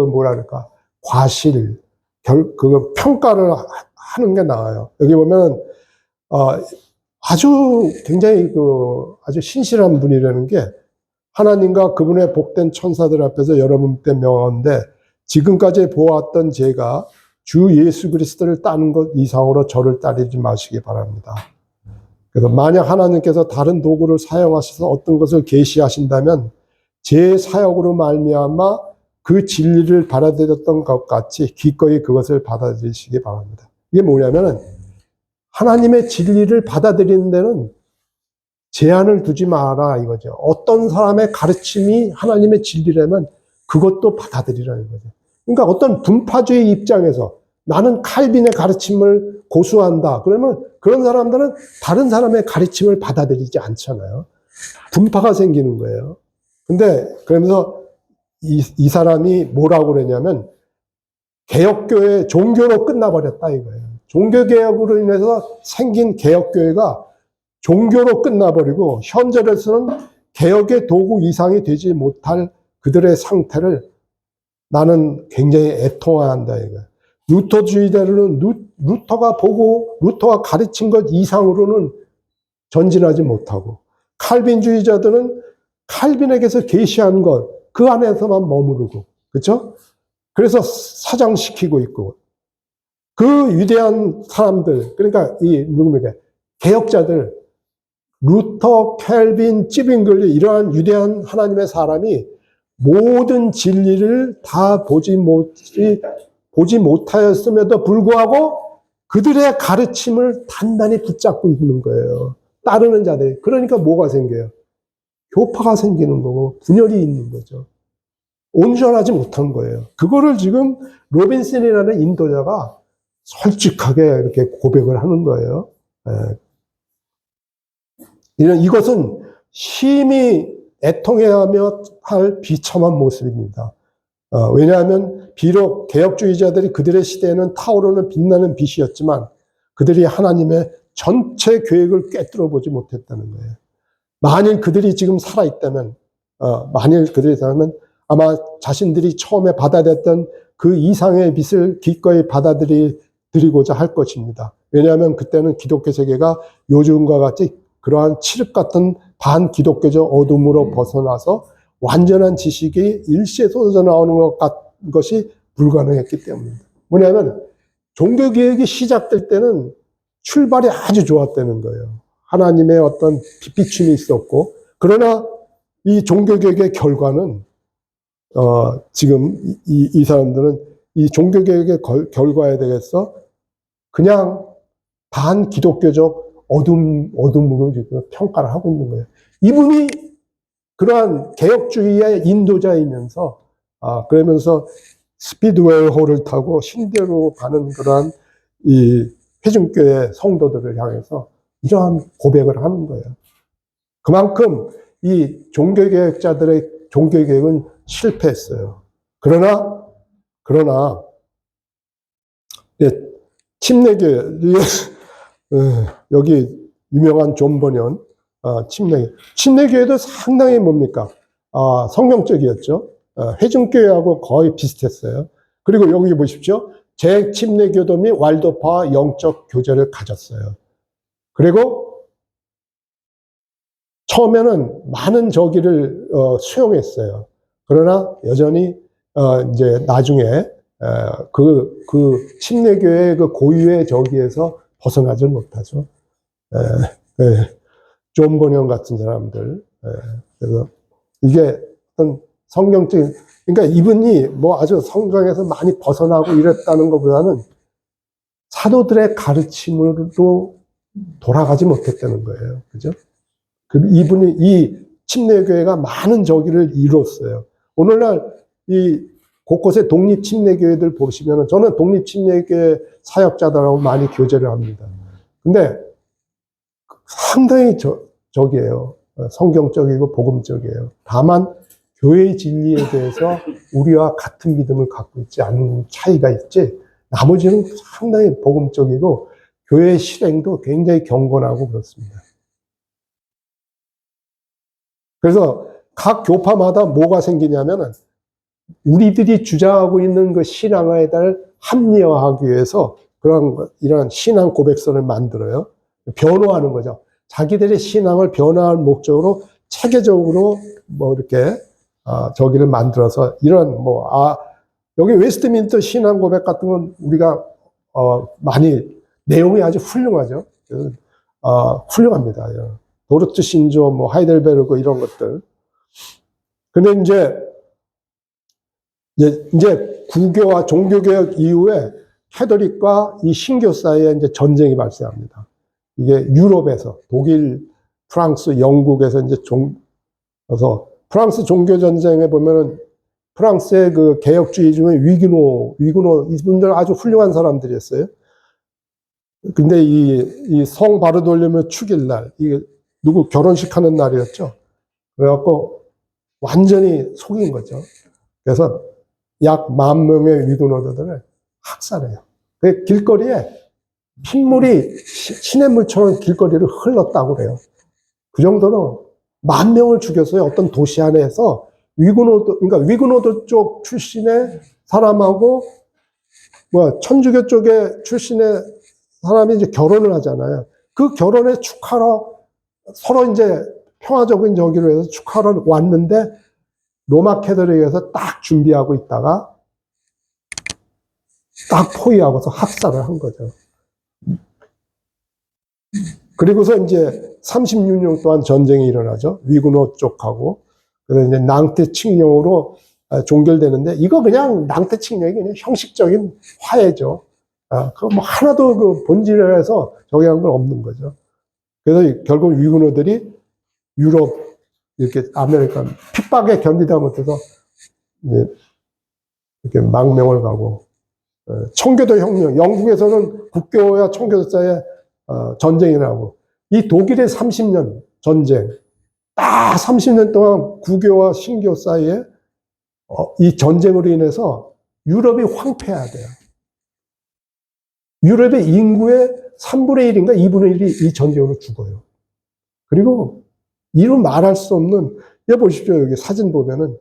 S1: 과실, 평가를 하는 게 나와요. 여기 보면, 굉장히 아주 신실한 분이라는 게 하나님과 그분의 복된 천사들 앞에서 여러분께 명하는데 지금까지 보았던 제가 주 예수 그리스도를 따는 것 이상으로 저를 따르지 마시기 바랍니다. 그래서 만약 하나님께서 다른 도구를 사용하셔서 어떤 것을 계시하신다면 제 사역으로 말미암아 그 진리를 받아들였던 것 같이 기꺼이 그것을 받아들이시기 바랍니다. 이게 뭐냐면은 하나님의 진리를 받아들이는 데는 제한을 두지 마라 이거죠. 어떤 사람의 가르침이 하나님의 진리라면 그것도 받아들이라는 거죠. 그러니까 어떤 분파주의 입장에서 나는 칼빈의 가르침을 고수한다. 그러면 그런 사람들은 다른 사람의 가르침을 받아들이지 않잖아요. 분파가 생기는 거예요. 근데 그러면서 이 사람이 뭐라고 그러냐면 개혁교회 종교로 끝나버렸다 이거예요. 종교개혁으로 인해서 생긴 개혁교회가 종교로 끝나버리고 현재로서는 개혁의 도구 이상이 되지 못할 그들의 상태를 나는 굉장히 애통한다 이거예요. 루터주의자들은 루터가 가르친 것 이상으로는 전진하지 못하고 칼빈주의자들은 칼빈에게서 계시한 것 그 안에서만 머무르고 그렇죠? 그래서 사장시키고 있고 그 위대한 사람들 그러니까 누굽니까? 개혁자들 루터, 켈빈, 찌빙글리 이러한 위대한 하나님의 사람이 모든 진리를 다 보지 못하였음에도 불구하고 그들의 가르침을 단단히 붙잡고 있는 거예요. 따르는 자들이. 그러니까 뭐가 생겨요? 교파가 생기는 거고 분열이 있는 거죠. 온전하지 못한 거예요. 그거를 지금 로빈슨이라는 인도자가 솔직하게 이렇게 고백을 하는 거예요. 이것은 심히 애통해야 할 비참한 모습입니다. 왜냐하면 비록 개혁주의자들이 그들의 시대에는 타오르는 빛나는 빛이었지만 그들이 하나님의 전체 계획을 꿰뚫어 보지 못했다는 거예요. 만일 그들이 지금 살아있다면 아마 자신들이 처음에 받아들였던 그 이상의 빛을 기꺼이 받아들이고자 할 것입니다. 왜냐하면 그때는 기독교 세계가 요즘과 같이 그러한 칠흑 같은 반기독교적 어둠으로 벗어나서 완전한 지식이 일시에 쏟아져 나오는 것이 불가능했기 때문입니다. 뭐냐면 종교개혁이 시작될 때는 출발이 아주 좋았다는 거예요. 하나님의 어떤 빛비춤이 있었고 그러나 이 종교개혁의 결과는 지금 이 사람들은 이 종교개혁의 결과에 대해서 그냥 반기독교적 어둠으로 지금 평가를 하고 있는 거예요. 이분이 그러한 개혁주의의 인도자이면서 그러면서 스피드웨이 호를 타고 신대로 가는 그러한 이 회중교회 성도들을 향해서 이러한 고백을 하는 거예요. 그만큼 이 종교개혁자들의 종교개혁은 실패했어요. 그러나 침례교회 여기 유명한 존 버년 침례교회도 상당히 뭡니까? 성경적이었죠. 회중교회하고 거의 비슷했어요. 그리고 여기 보십시오. 재침례교도 및 왈도파와 영적 교제를 가졌어요. 그리고 처음에는 많은 저기를 수용했어요. 그러나 여전히 이제 나중에 그 침례교회의 그 고유의 저기에서 벗어나질 못하죠. 존 버년 같은 사람들. 그래서 이게 어떤 성경적인, 그러니까 이분이 뭐 아주 성경에서 많이 벗어나고 이랬다는 것보다는 사도들의 가르침으로 돌아가지 못했다는 거예요. 그죠? 이분이, 이 침례교회가 많은 저기를 이뤘어요. 오늘날 이 곳곳에 독립침례교회들 보시면은 저는 독립침례교회 사역자들하고 많이 교제를 합니다. 근데 상당히 저기예요. 성경적이고 복음적이에요. 다만 교회의 진리에 대해서 우리와 같은 믿음을 갖고 있지 않은 차이가 있지, 나머지는 상당히 복음적이고 교회의 실행도 굉장히 경건하고 그렇습니다. 그래서 각 교파마다 뭐가 생기냐면은 우리들이 주장하고 있는 그 신앙에 대해 합리화하기 위해서 이런 신앙 고백서를 만들어요. 변호하는 거죠. 자기들의 신앙을 변호할 목적으로 체계적으로 뭐 이렇게 저기를 만들어서 이런 여기 웨스트민스터 신앙 고백 같은 건 우리가 많이 내용이 아주 훌륭하죠. 훌륭합니다. 도르트 신조, 뭐 하이델베르그 이런 것들. 근데 이제 구교와 종교개혁 이후에 캐톨릭과 이 신교 사이에 이제 전쟁이 발생합니다. 이게 유럽에서 독일, 프랑스, 영국에서 이제 그래서 프랑스 종교 전쟁에 보면은 프랑스의 그 개혁주의 중에 위그노 이분들 아주 훌륭한 사람들이었어요. 근데 이 성 바르돌리묘 축일날 이게 누구 결혼식 하는 날이었죠. 그래갖고 완전히 속인 거죠. 그래서 약 10,000명의 위그노들을 학살해요. 그 길거리에 핏물이 시냇물처럼 길거리를 흘렀다고 그래요. 그 정도로 10,000명을 죽였어요. 어떤 도시 안에서 그러니까 위그노들 쪽 출신의 사람하고 천주교 쪽에 출신의 사람이 이제 결혼을 하잖아요. 그 결혼에 축하러 서로 이제 평화적인 저기로 해서 축하러 왔는데 로마 캐톨릭에서 딱 준비하고 있다가 딱 포위하고서 학살을 한 거죠. 그리고서 이제 36년 동안 전쟁이 일어나죠. 위그노 쪽하고. 그래서 이제 낭테 칙령으로 종결되는데, 이거 그냥 낭테 칙령이 그냥 형식적인 화해죠. 그거 뭐 하나도 그 본질에서 저기 한 건 없는 거죠. 그래서 결국 위그노들이 유럽, 이렇게 아메리칸, 핍박에 견디다 못해서 이제 이렇게 망명을 가고, 청교도 혁명, 영국에서는 국교와 청교도 사이에 전쟁이 나고, 이 독일의 30년 전쟁, 딱 30년 동안 구교와 신교 사이에 이 전쟁으로 인해서 유럽이 황폐화돼요. 유럽의 인구의 3분의 1인가 2분의 1이 이 전쟁으로 죽어요. 그리고 이루 말할 수 없는, 여기 보십시오. 여기 사진 보면은,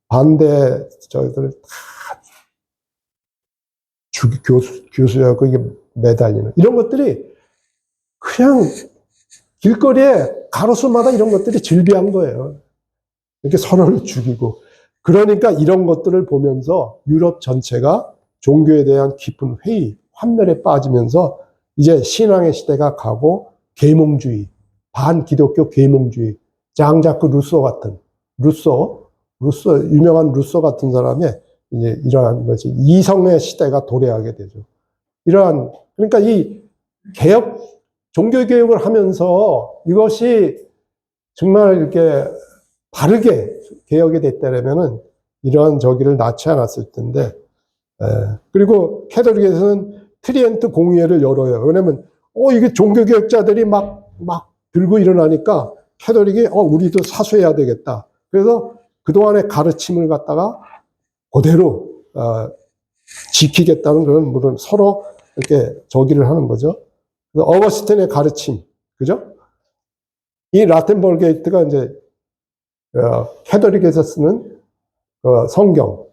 S1: 반대, 저희들 다 교수하고 이게 매달리는, 이런 것들이 그냥 길거리에 가로수마다 이런 것들이 즐비한 거예요. 이렇게 서로를 죽이고. 그러니까 이런 것들을 보면서 유럽 전체가 종교에 대한 깊은 회의, 환멸에 빠지면서 이제 신앙의 시대가 가고 계몽주의, 반기독교 계몽주의, 장자크 루소 같은, 유명한 루소 같은 사람의 이제 이러한 것이 이성의 시대가 도래하게 되죠. 그러니까 이 종교개혁을 하면서 이것이 정말 이렇게 바르게 개혁이 됐다면은 이러한 저기를 낳지 않았을 텐데, 그리고 캐톨릭에서는 트리엔트 공의회를 열어요. 왜냐면, 이게 종교개혁자들이 막 들고 일어나니까 캐톨릭이, 우리도 사수해야 되겠다. 그래서 그동안의 가르침을 갖다가 그대로, 지키겠다는 그런, 물론 서로 이렇게 저기를 하는 거죠. 어거스틴의 가르침, 그죠? 이 라텐벌게이트가 이제, 캐톨릭에서 쓰는 성경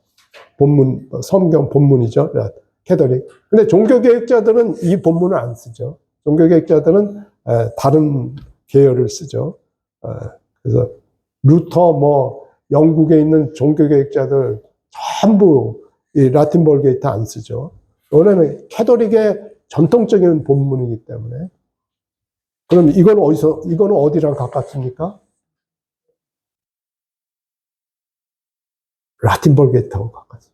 S1: 본문이죠. 캐톨릭. 근데 종교개혁자들은 이 본문을 안 쓰죠. 종교개혁자들은 다른 계열을 쓰죠. 그래서 루터, 영국에 있는 종교개혁자들 전부 이 라틴벌게이트 안 쓰죠. 왜냐면 캐톨릭의 전통적인 본문이기 때문에. 그럼 이거는 어디랑 가깝습니까? 라틴벌게이트하고 가깝습니다.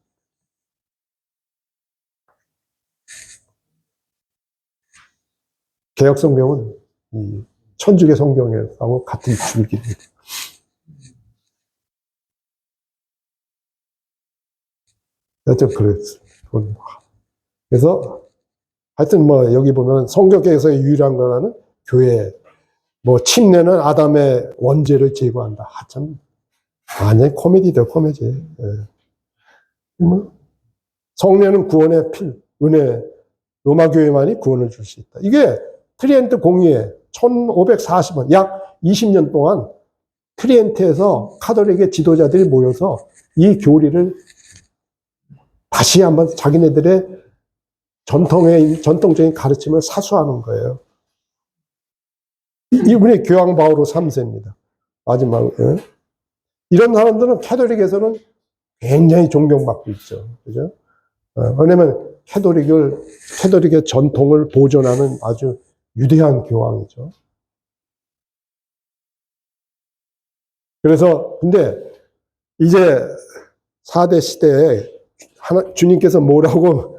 S1: 개혁 성경은 이 천주교 성경하고 같은 줄기입니다. 그랬어요. 그래서 하여튼 뭐 여기 보면 성경에서의 유일한 거는 교회. 뭐 침례는 아담의 원죄를 제거한다. 참 완전 코미디다 코미디. 예. 성례는 구원의 은혜. 로마 교회만이 구원을 줄 수 있다. 이게 트리엔트 공의회 1540년 약 20년 동안 트리엔트에서 카톨릭의 지도자들이 모여서 이 교리를 다시 한번 자기네들의 전통적인 가르침을 사수하는 거예요. 이분이 교황 바오로 3세입니다. 마지막에. 이런 사람들은 카톨릭에서는 굉장히 존경받고 있죠. 그죠? 왜냐면 캐톨릭의 전통을 보존하는 아주 위대한 교황이죠. 그래서, 근데 이제 4대 시대에 주님께서 뭐라고,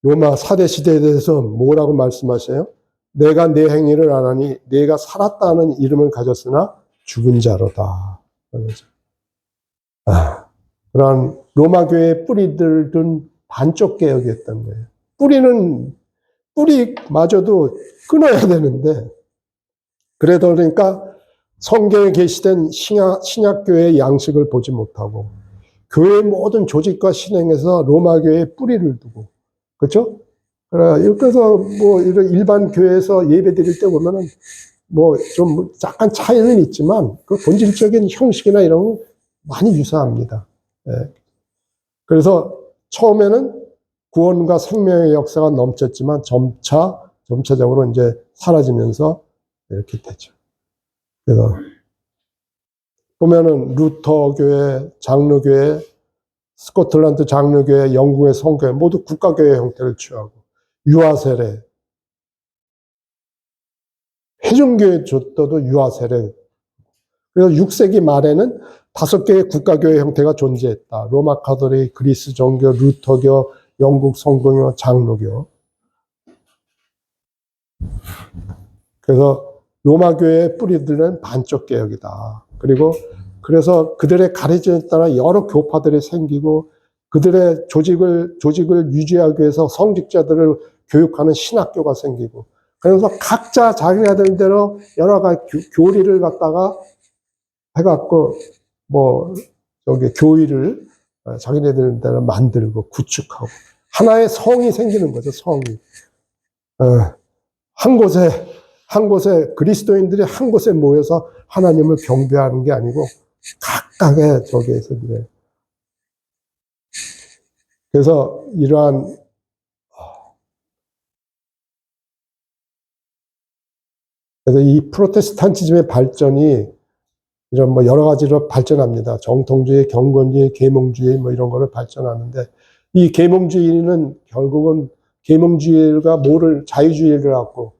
S1: 로마 4대 시대에 대해서 뭐라고 말씀하세요? 내가 내 행위를 안 하니 내가 살았다는 이름을 가졌으나 죽은 자로다. 그런 로마 교회의 뿌리들 둔 반쪽 개혁이었던 거예요. 뿌리마저도 끊어야 되는데, 그래도 그러니까 성경에 게시된 신약교회의 양식을 보지 못하고, 교회의 모든 조직과 신행에서 로마 교회의 뿌리를 두고, 그렇죠? 그래서 뭐 일반 교회에서 예배 드릴 때 보면은 뭐 좀 약간 차이는 있지만 그 본질적인 형식이나 이런 건 많이 유사합니다. 예. 그래서 처음에는 구원과 생명의 역사가 넘쳤지만 점차적으로 이제 사라지면서 이렇게 되죠. 그래서 보면은 루터 교회, 장로교회, 스코틀랜드 장로교회, 영국의 성교회 모두 국가교회 형태를 취하고 유아세례, 회중교회조차도 유아세례. 그래서 6세기 말에는 5개의 국가교회 형태가 존재했다. 로마 카톨릭, 그리스 정교, 루터교, 영국 성공교, 장로교. 그래서 로마 교회의 뿌리들은 반쪽 개혁이다. 그리고 그래서 그들의 가르침에 따라 여러 교파들이 생기고 그들의 조직을 유지하기 위해서 성직자들을 교육하는 신학교가 생기고 그래서 각자 자기네들대로 여러 가지 교리를 갖다가 해갖고 교의를 자기네들대로 만들고 구축하고 하나의 성이 생기는 거죠. 성이. 한 곳에 그리스도인들이 한 곳에 모여서 하나님을 경배하는 게 아니고 각각의 저기에서 그래. 그래서 그래서 이 프로테스탄티즘의 발전이 이런 뭐 여러 가지로 발전합니다. 정통주의, 경건주의, 계몽주의 뭐 이런 거를 발전하는데 이 계몽주의는 결국은 계몽주의가 자유주의를 갖고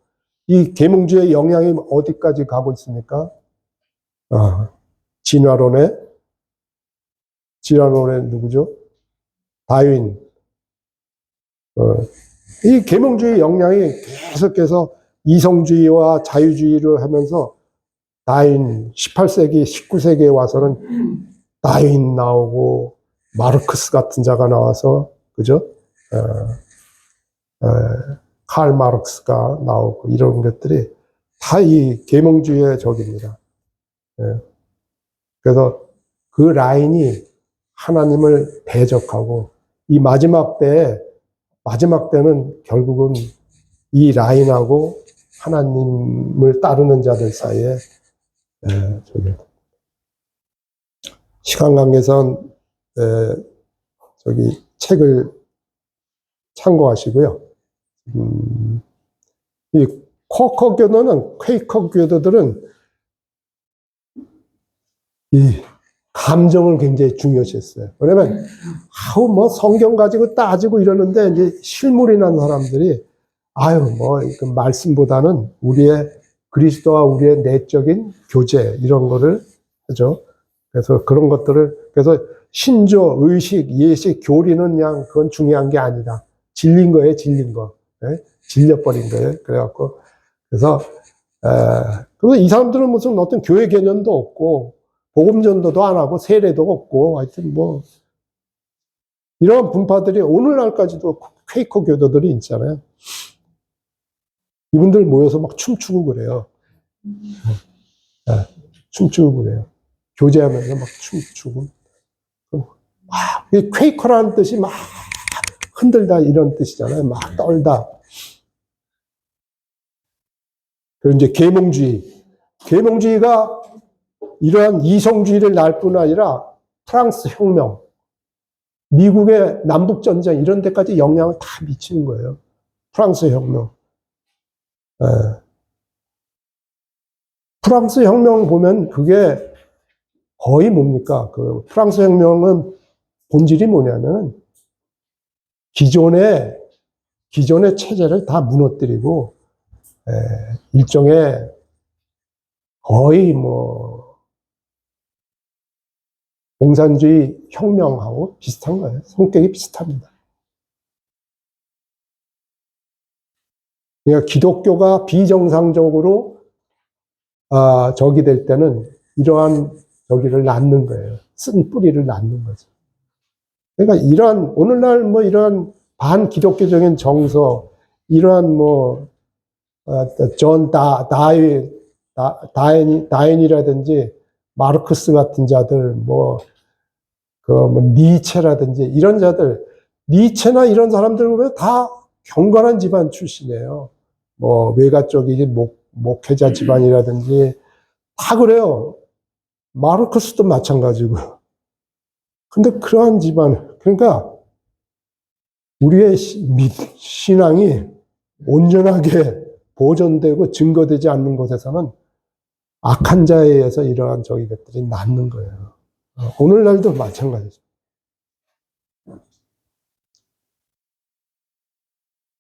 S1: 이 계몽주의의 영향이 어디까지 가고 있습니까? 진화론의 누구죠? 다윈. 이 계몽주의 영향이 계속해서 이성주의와 자유주의를 하면서 다윈, 18세기, 19세기에 와서는 다윈 나오고 마르크스 같은 자가 나와서 그죠? 칼 마르크스가 나오고 이런 것들이 다 이 계몽주의의 적입니다. 그래서 그 라인이 하나님을 대적하고 이 마지막 때는 결국은 이 라인하고 하나님을 따르는 자들 사이에 시간 관계상 책을 참고하시고요. 이 퀘이커 교도들은 이 감정을 굉장히 중요시했어요. 왜냐면 성경 가지고 따지고 이러는데 이제 실물이 난 사람들이 그 말씀보다는 우리의 그리스도와 우리의 내적인 교제 이런 거를 하죠. 그래서 그런 것들을 그래서 신조, 의식, 예식, 교리는 그냥 그건 중요한 게 아니다. 질린 거. 질려버린 거예요. 그래서 이 사람들은 무슨 어떤 교회 개념도 없고 복음 전도도 안 하고 세례도 없고 하여튼 이런 분파들이 오늘날까지도 퀘이커 교도들이 있잖아요. 이분들 모여서 막 춤추고 그래요. 네, 춤추고 그래요. 교제하면서 막 춤추고. 이 퀘이커라는 뜻이 막 흔들다 이런 뜻이잖아요. 막 떨다. 그리고 이제 계몽주의. 계몽주의가 이러한 이성주의를 낳을 뿐 아니라 프랑스 혁명, 미국의 남북전쟁 이런 데까지 영향을 다 미치는 거예요. 프랑스 혁명. 예. 프랑스 혁명 보면 그게 거의 뭡니까? 그 프랑스 혁명은 본질이 뭐냐면 기존의 체제를 다 무너뜨리고 일종의 거의 뭐 공산주의 혁명하고 비슷한 거예요. 성격이 비슷합니다. 그러니까 기독교가 비정상적으로 적이 될 때는 이러한 저기를 낳는 거예요. 쓴 뿌리를 낳는 거죠. 그러니까 이러한 오늘날 뭐 이러한 반기독교적인 정서, 이러한 뭐 존 다인이라든지 마르크스 같은 자들, 니체라든지 이런 자들, 니체나 이런 사람들 보면 다 경건한 집안 출신이에요. 뭐 외가 쪽이 목회자 집안이라든지 다 그래요. 마르크스도 마찬가지고. 근데 그러한 집안, 그러니까 우리의 신앙이 온전하게 보존되고 증거되지 않는 곳에서는 악한 자에 의해서 이러한 것들이 낳는 거예요. 오늘날도 마찬가지죠.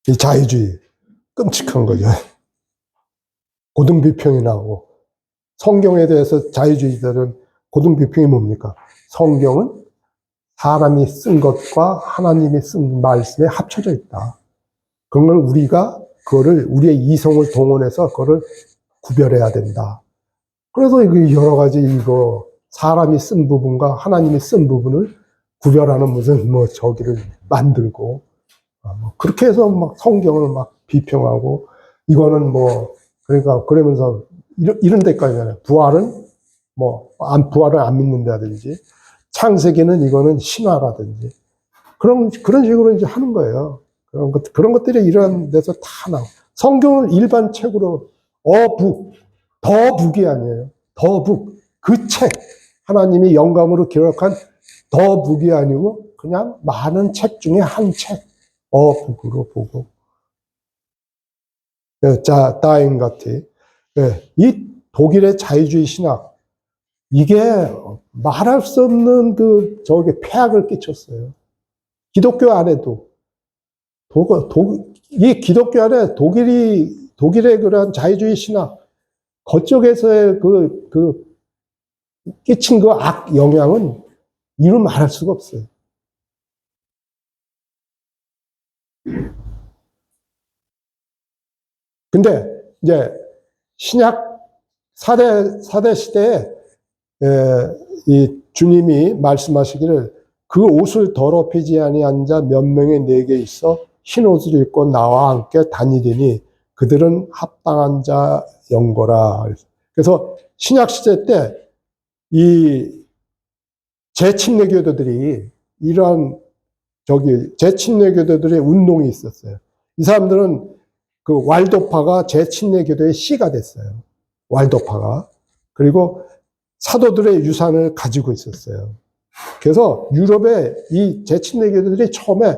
S1: 이 자유주의, 끔찍한 거죠. 고등비평이 나오고, 성경에 대해서 자유주의자들은 고등비평이 뭡니까? 성경은 사람이 쓴 것과 하나님이 쓴 말씀에 합쳐져 있다. 그런 걸 그거를 우리의 이성을 동원해서 그거를 구별해야 된다. 그래서 여러 가지 사람이 쓴 부분과 하나님이 쓴 부분을 구별하는 무슨 저기를 만들고, 그렇게 해서 막 성경을 막 비평하고, 이거는 그러니까 그러면서 이런 데까지잖아요. 부활을 안 믿는다든지, 창세기는 이거는 신화라든지, 그런 식으로 이제 하는 거예요. 그런 것들이 이런 데서 다 나와. 성경을 일반 책으로, 더 북이 아니에요. 더 북. 그 책. 하나님이 영감으로 기록한 더 북이 아니고, 그냥 많은 책 중에 한 책. 북으로 보고. 다인 같이. 이 독일의 자유주의 신학. 이게 말할 수 없는 폐악을 끼쳤어요. 기독교 안에도. 이 기독교 안에 독일의 그런 자유주의 신학, 그쪽에서의 끼친 악 영향은 이루 말할 수가 없어요. 근데, 이제, 신약 4대 시대에, 이 주님이 말씀하시기를 그 옷을 더럽히지 아니한 자 몇 명의 내게 있어 흰 옷을 입고 나와 함께 다니리니 그들은 합당한 자 영거라. 그래서 신약 시대 때 이 재침례교도들이 이러한 재침례교도들의 운동이 있었어요. 이 사람들은 그 왈도파가 재침례교도의 씨가 됐어요. 왈도파가. 그리고 사도들의 유산을 가지고 있었어요. 그래서 유럽의 이 재침례교도들이 처음에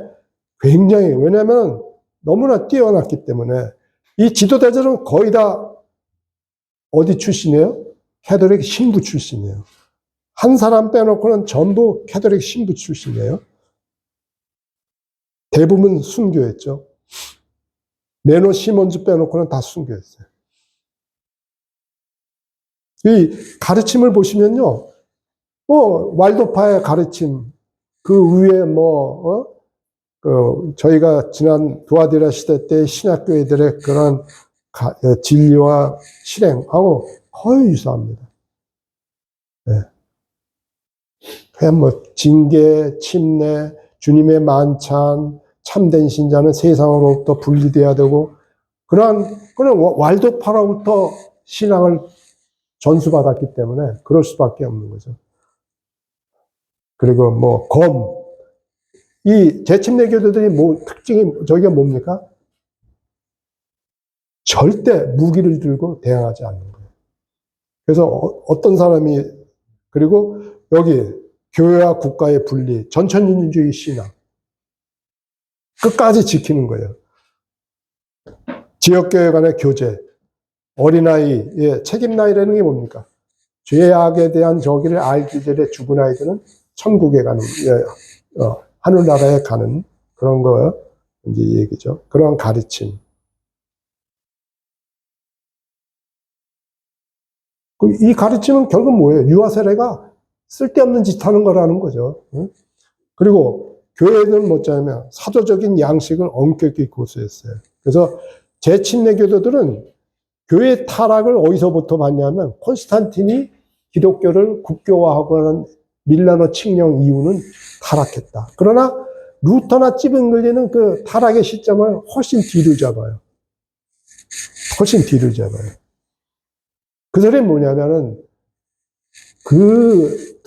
S1: 굉장히, 왜냐하면 너무나 뛰어났기 때문에 이 지도자들은 거의 다 어디 출신이에요? 캐톨릭 신부 출신이에요. 한 사람 빼놓고는 전부 캐톨릭 신부 출신이에요. 대부분 순교했죠. 메노 시몬즈 빼놓고는 다 순교했어요. 이 가르침을 보시면요, 왈도파의 가르침, 그 위에 저희가 지난 두아디라 시대 때 신학교회들의 그런 진리와 실행하고 거의 유사합니다. 네. 그냥 징계, 침례, 주님의 만찬, 참된 신자는 세상으로부터 분리돼야 되고, 그러한 그럼 왈도파로부터 신앙을 전수받았기 때문에 그럴 수밖에 없는 거죠. 그리고 뭐 이 재침례 교도들이 특징이 저기가 뭡니까? 절대 무기를 들고 대항하지 않는 거예요. 그래서 어떤 사람이, 그리고 여기 교회와 국가의 분리, 전천인주의 신앙 끝까지 지키는 거예요. 지역교회 간의 교제, 어린아이의 책임나이라는 게 뭡니까? 죄악에 대한 저기를 알기 전에 죽은 아이들은 천국에 가는, 하늘나라에 가는 그런 거, 이제 얘기죠. 그런 가르침. 이 가르침은 결국 뭐예요? 유아 세례가 쓸데없는 짓 하는 거라는 거죠. 그리고 교회는 뭐냐면 사도적인 양식을 엄격히 고수했어요. 그래서 재침례 교도들은 교회 타락을 어디서부터 봤냐면 콘스탄틴이 기독교를 국교화하고 하는 밀라노 칙령 이후는 타락했다. 그러나 루터나 찌븐글리는 그 타락의 시점을 훨씬 뒤를 잡아요. 훨씬 뒤를 잡아요. 그 소리는 뭐냐면은 그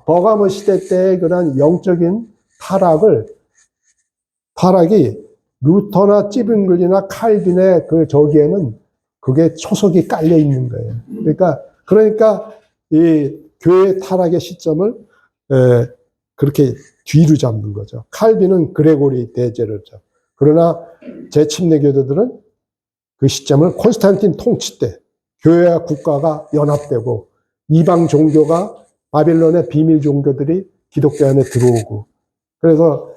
S1: 버가모 시대 때의 그런 영적인 타락이 루터나 찌븐글리나 칼빈의 그 저기에는 그게 초석이 깔려 있는 거예요. 그러니까 이 교회 타락의 시점을 그렇게 뒤로 잡는 거죠. 칼빈은 그레고리 대제를 잡. 그러나 재침례 교도들은 그 시점을 콘스탄틴 통치 때 교회와 국가가 연합되고 이방 종교가 바빌론의 비밀 종교들이 기독교 안에 들어오고, 그래서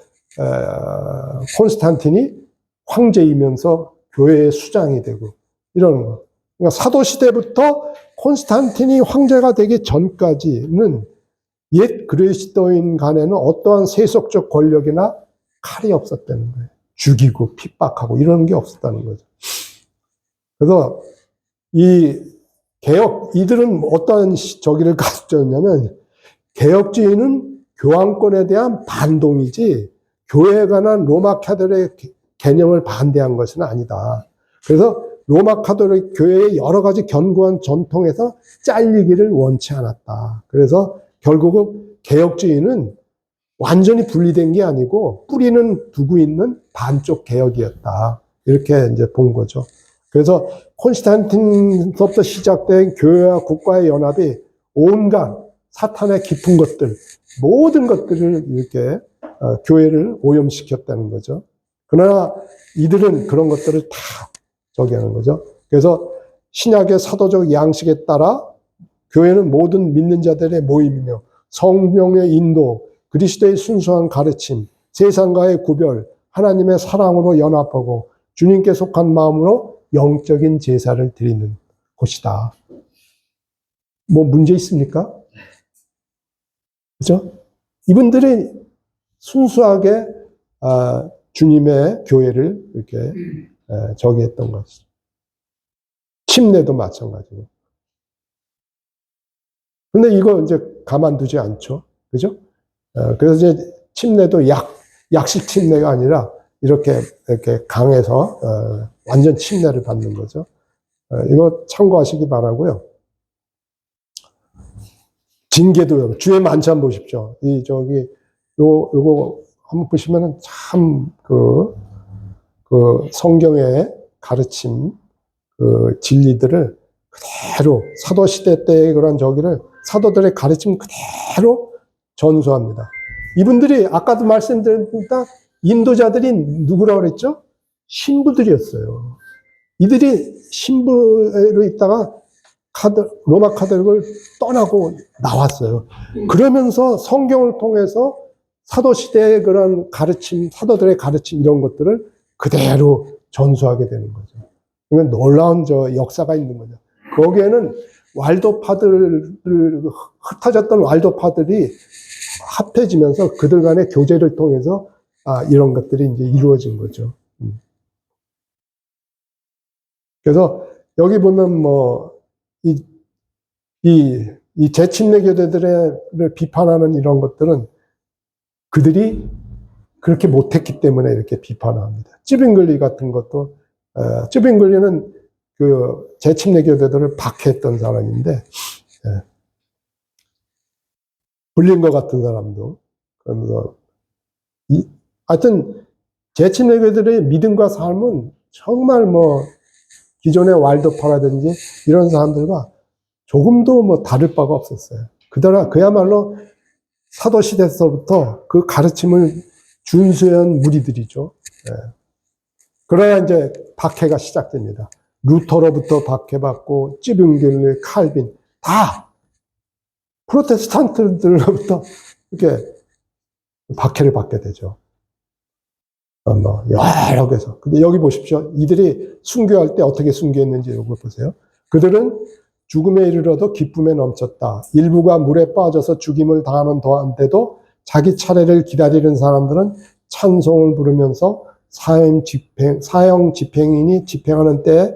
S1: 콘스탄틴이 황제이면서 교회의 수장이 되고 이런 거. 그러니까 사도 시대부터 콘스탄틴이 황제가 되기 전까지는 옛 그리스도인 간에는 어떠한 세속적 권력이나 칼이 없었다는 거예요. 죽이고 핍박하고 이런 게 없었다는 거죠. 그래서 이들은 어떠한 저기를 가졌냐면, 개혁주의는 교황권에 대한 반동이지 교회에 관한 로마 카톨릭 개념을 반대한 것은 아니다. 그래서 로마 카톨릭 교회의 여러 가지 견고한 전통에서 잘리기를 원치 않았다. 그래서 결국은 개혁주의는 완전히 분리된 게 아니고 뿌리는 두고 있는 반쪽 개혁이었다. 이렇게 이제 본 거죠. 그래서 콘스탄틴서부터 시작된 교회와 국가의 연합이 온갖 사탄의 깊은 것들, 모든 것들을 이렇게 교회를 오염시켰다는 거죠. 그러나 이들은 그런 것들을 다 저기 하는 거죠. 그래서 신약의 사도적 양식에 따라 교회는 모든 믿는 자들의 모임이며 성령의 인도, 그리스도의 순수한 가르침, 세상과의 구별, 하나님의 사랑으로 연합하고 주님께 속한 마음으로 영적인 제사를 드리는 곳이다. 뭐 문제 있습니까? 그죠? 이분들이 순수하게 주님의 교회를 이렇게 저기 했던 것이죠. 침례도 마찬가지고. 근데 이거 이제 가만두지 않죠. 그죠? 그래서 이제 침례도 약식 침례가 아니라 이렇게 강해서 완전 침례를 받는 거죠. 이거 참고하시기 바라고요. 징계도요. 주의 만찬 보십시오. 요거 한번 보시면은 참 성경의 가르침, 진리들을 그대로 사도시대 때의 그런 저기를 사도들의 가르침 그대로 전수합니다. 이분들이 아까도 말씀드렸다 인도자들이 누구라고 그랬죠? 신부들이었어요. 이들이 신부로 있다가 로마 카톨릭을 떠나고 나왔어요. 그러면서 성경을 통해서 사도시대의 그런 가르침, 사도들의 가르침 이런 것들을 그대로 전수하게 되는 거죠. 그러니까 놀라운 역사가 있는 거죠. 거기에는 흩어졌던 왈도파들이 합해지면서 그들 간의 교제를 통해서 이런 것들이 이제 이루어진 거죠. 그래서 여기 보면 이 재침례 교대들을 비판하는 이런 것들은 그들이 그렇게 못했기 때문에 이렇게 비판합니다. 찌빙글리 같은 것도 쯔빙글리는 그 재침례 교도들을 박해했던 사람인데, 불린 것 같은 사람도. 그러면서, 하여튼, 재침례 교도들의 믿음과 삶은 정말 뭐, 기존의 왈도파라든지 이런 사람들과 조금도 뭐 다를 바가 없었어요. 그야말로 사도시대서부터 그 가르침을 준수한 무리들이죠. 그러나 이제 박해가 시작됩니다. 루터로부터 박해받고, 찌빙글리, 칼빈, 다 프로테스탄트들로부터 이렇게 박해를 받게 되죠. 뭐, 여러 개서. 근데 여기 보십시오. 이들이 순교할 때 어떻게 순교했는지 이거 보세요. 그들은 죽음에 이르러도 기쁨에 넘쳤다. 일부가 물에 빠져서 죽임을 당하는 동안에도 자기 차례를 기다리는 사람들은 찬송을 부르면서 사형 집행인이 집행하는 때에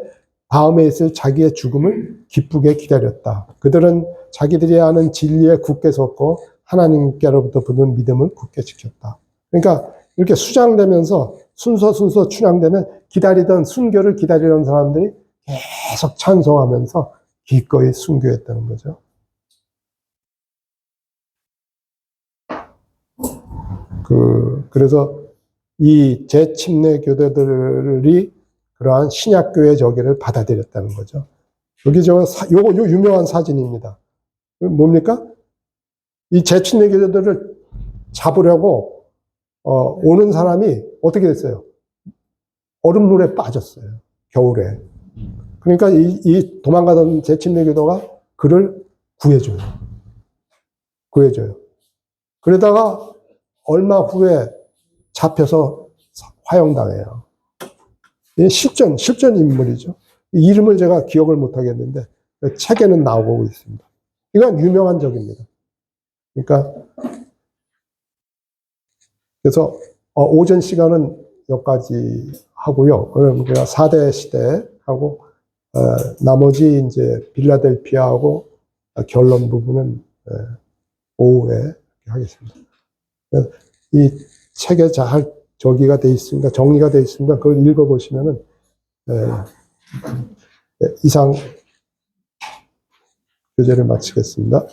S1: 다음에 있을 자기의 죽음을 기쁘게 기다렸다. 그들은 자기들이 아는 진리에 굳게 섰고 하나님께로부터 붙는 믿음을 굳게 지켰다. 그러니까 이렇게 수장되면서 순서 춘향되면 기다리던 순교를 기다리던 사람들이 계속 찬송하면서 기꺼이 순교했다는 거죠. 그래서 이 재침례 교대들이 그러한 신약교회 저기를 받아들였다는 거죠. 여기 요거 유명한 사진입니다. 뭡니까? 이 재침례 교대들을 잡으려고 오는 사람이 어떻게 됐어요? 얼음물에 빠졌어요. 겨울에. 그러니까 이 도망가던 재침례 교도가 그를 구해줘요. 그러다가 얼마 후에 잡혀서 화형당해요. 실전 인물이죠. 이름을 제가 기억을 못 하겠는데 책에는 나오고 있습니다. 이건 유명한 적입니다. 그러니까 그래서 오전 시간은 여기까지 하고요. 그럼 우리가 4대 시대 하고 나머지 이제 빌라델피아하고 결론 부분은 오후에 하겠습니다. 이 책에 잘 저기가 돼 있습니다. 정리가 돼 있습니다. 그걸 읽어보시면은 이상 교재를 마치겠습니다.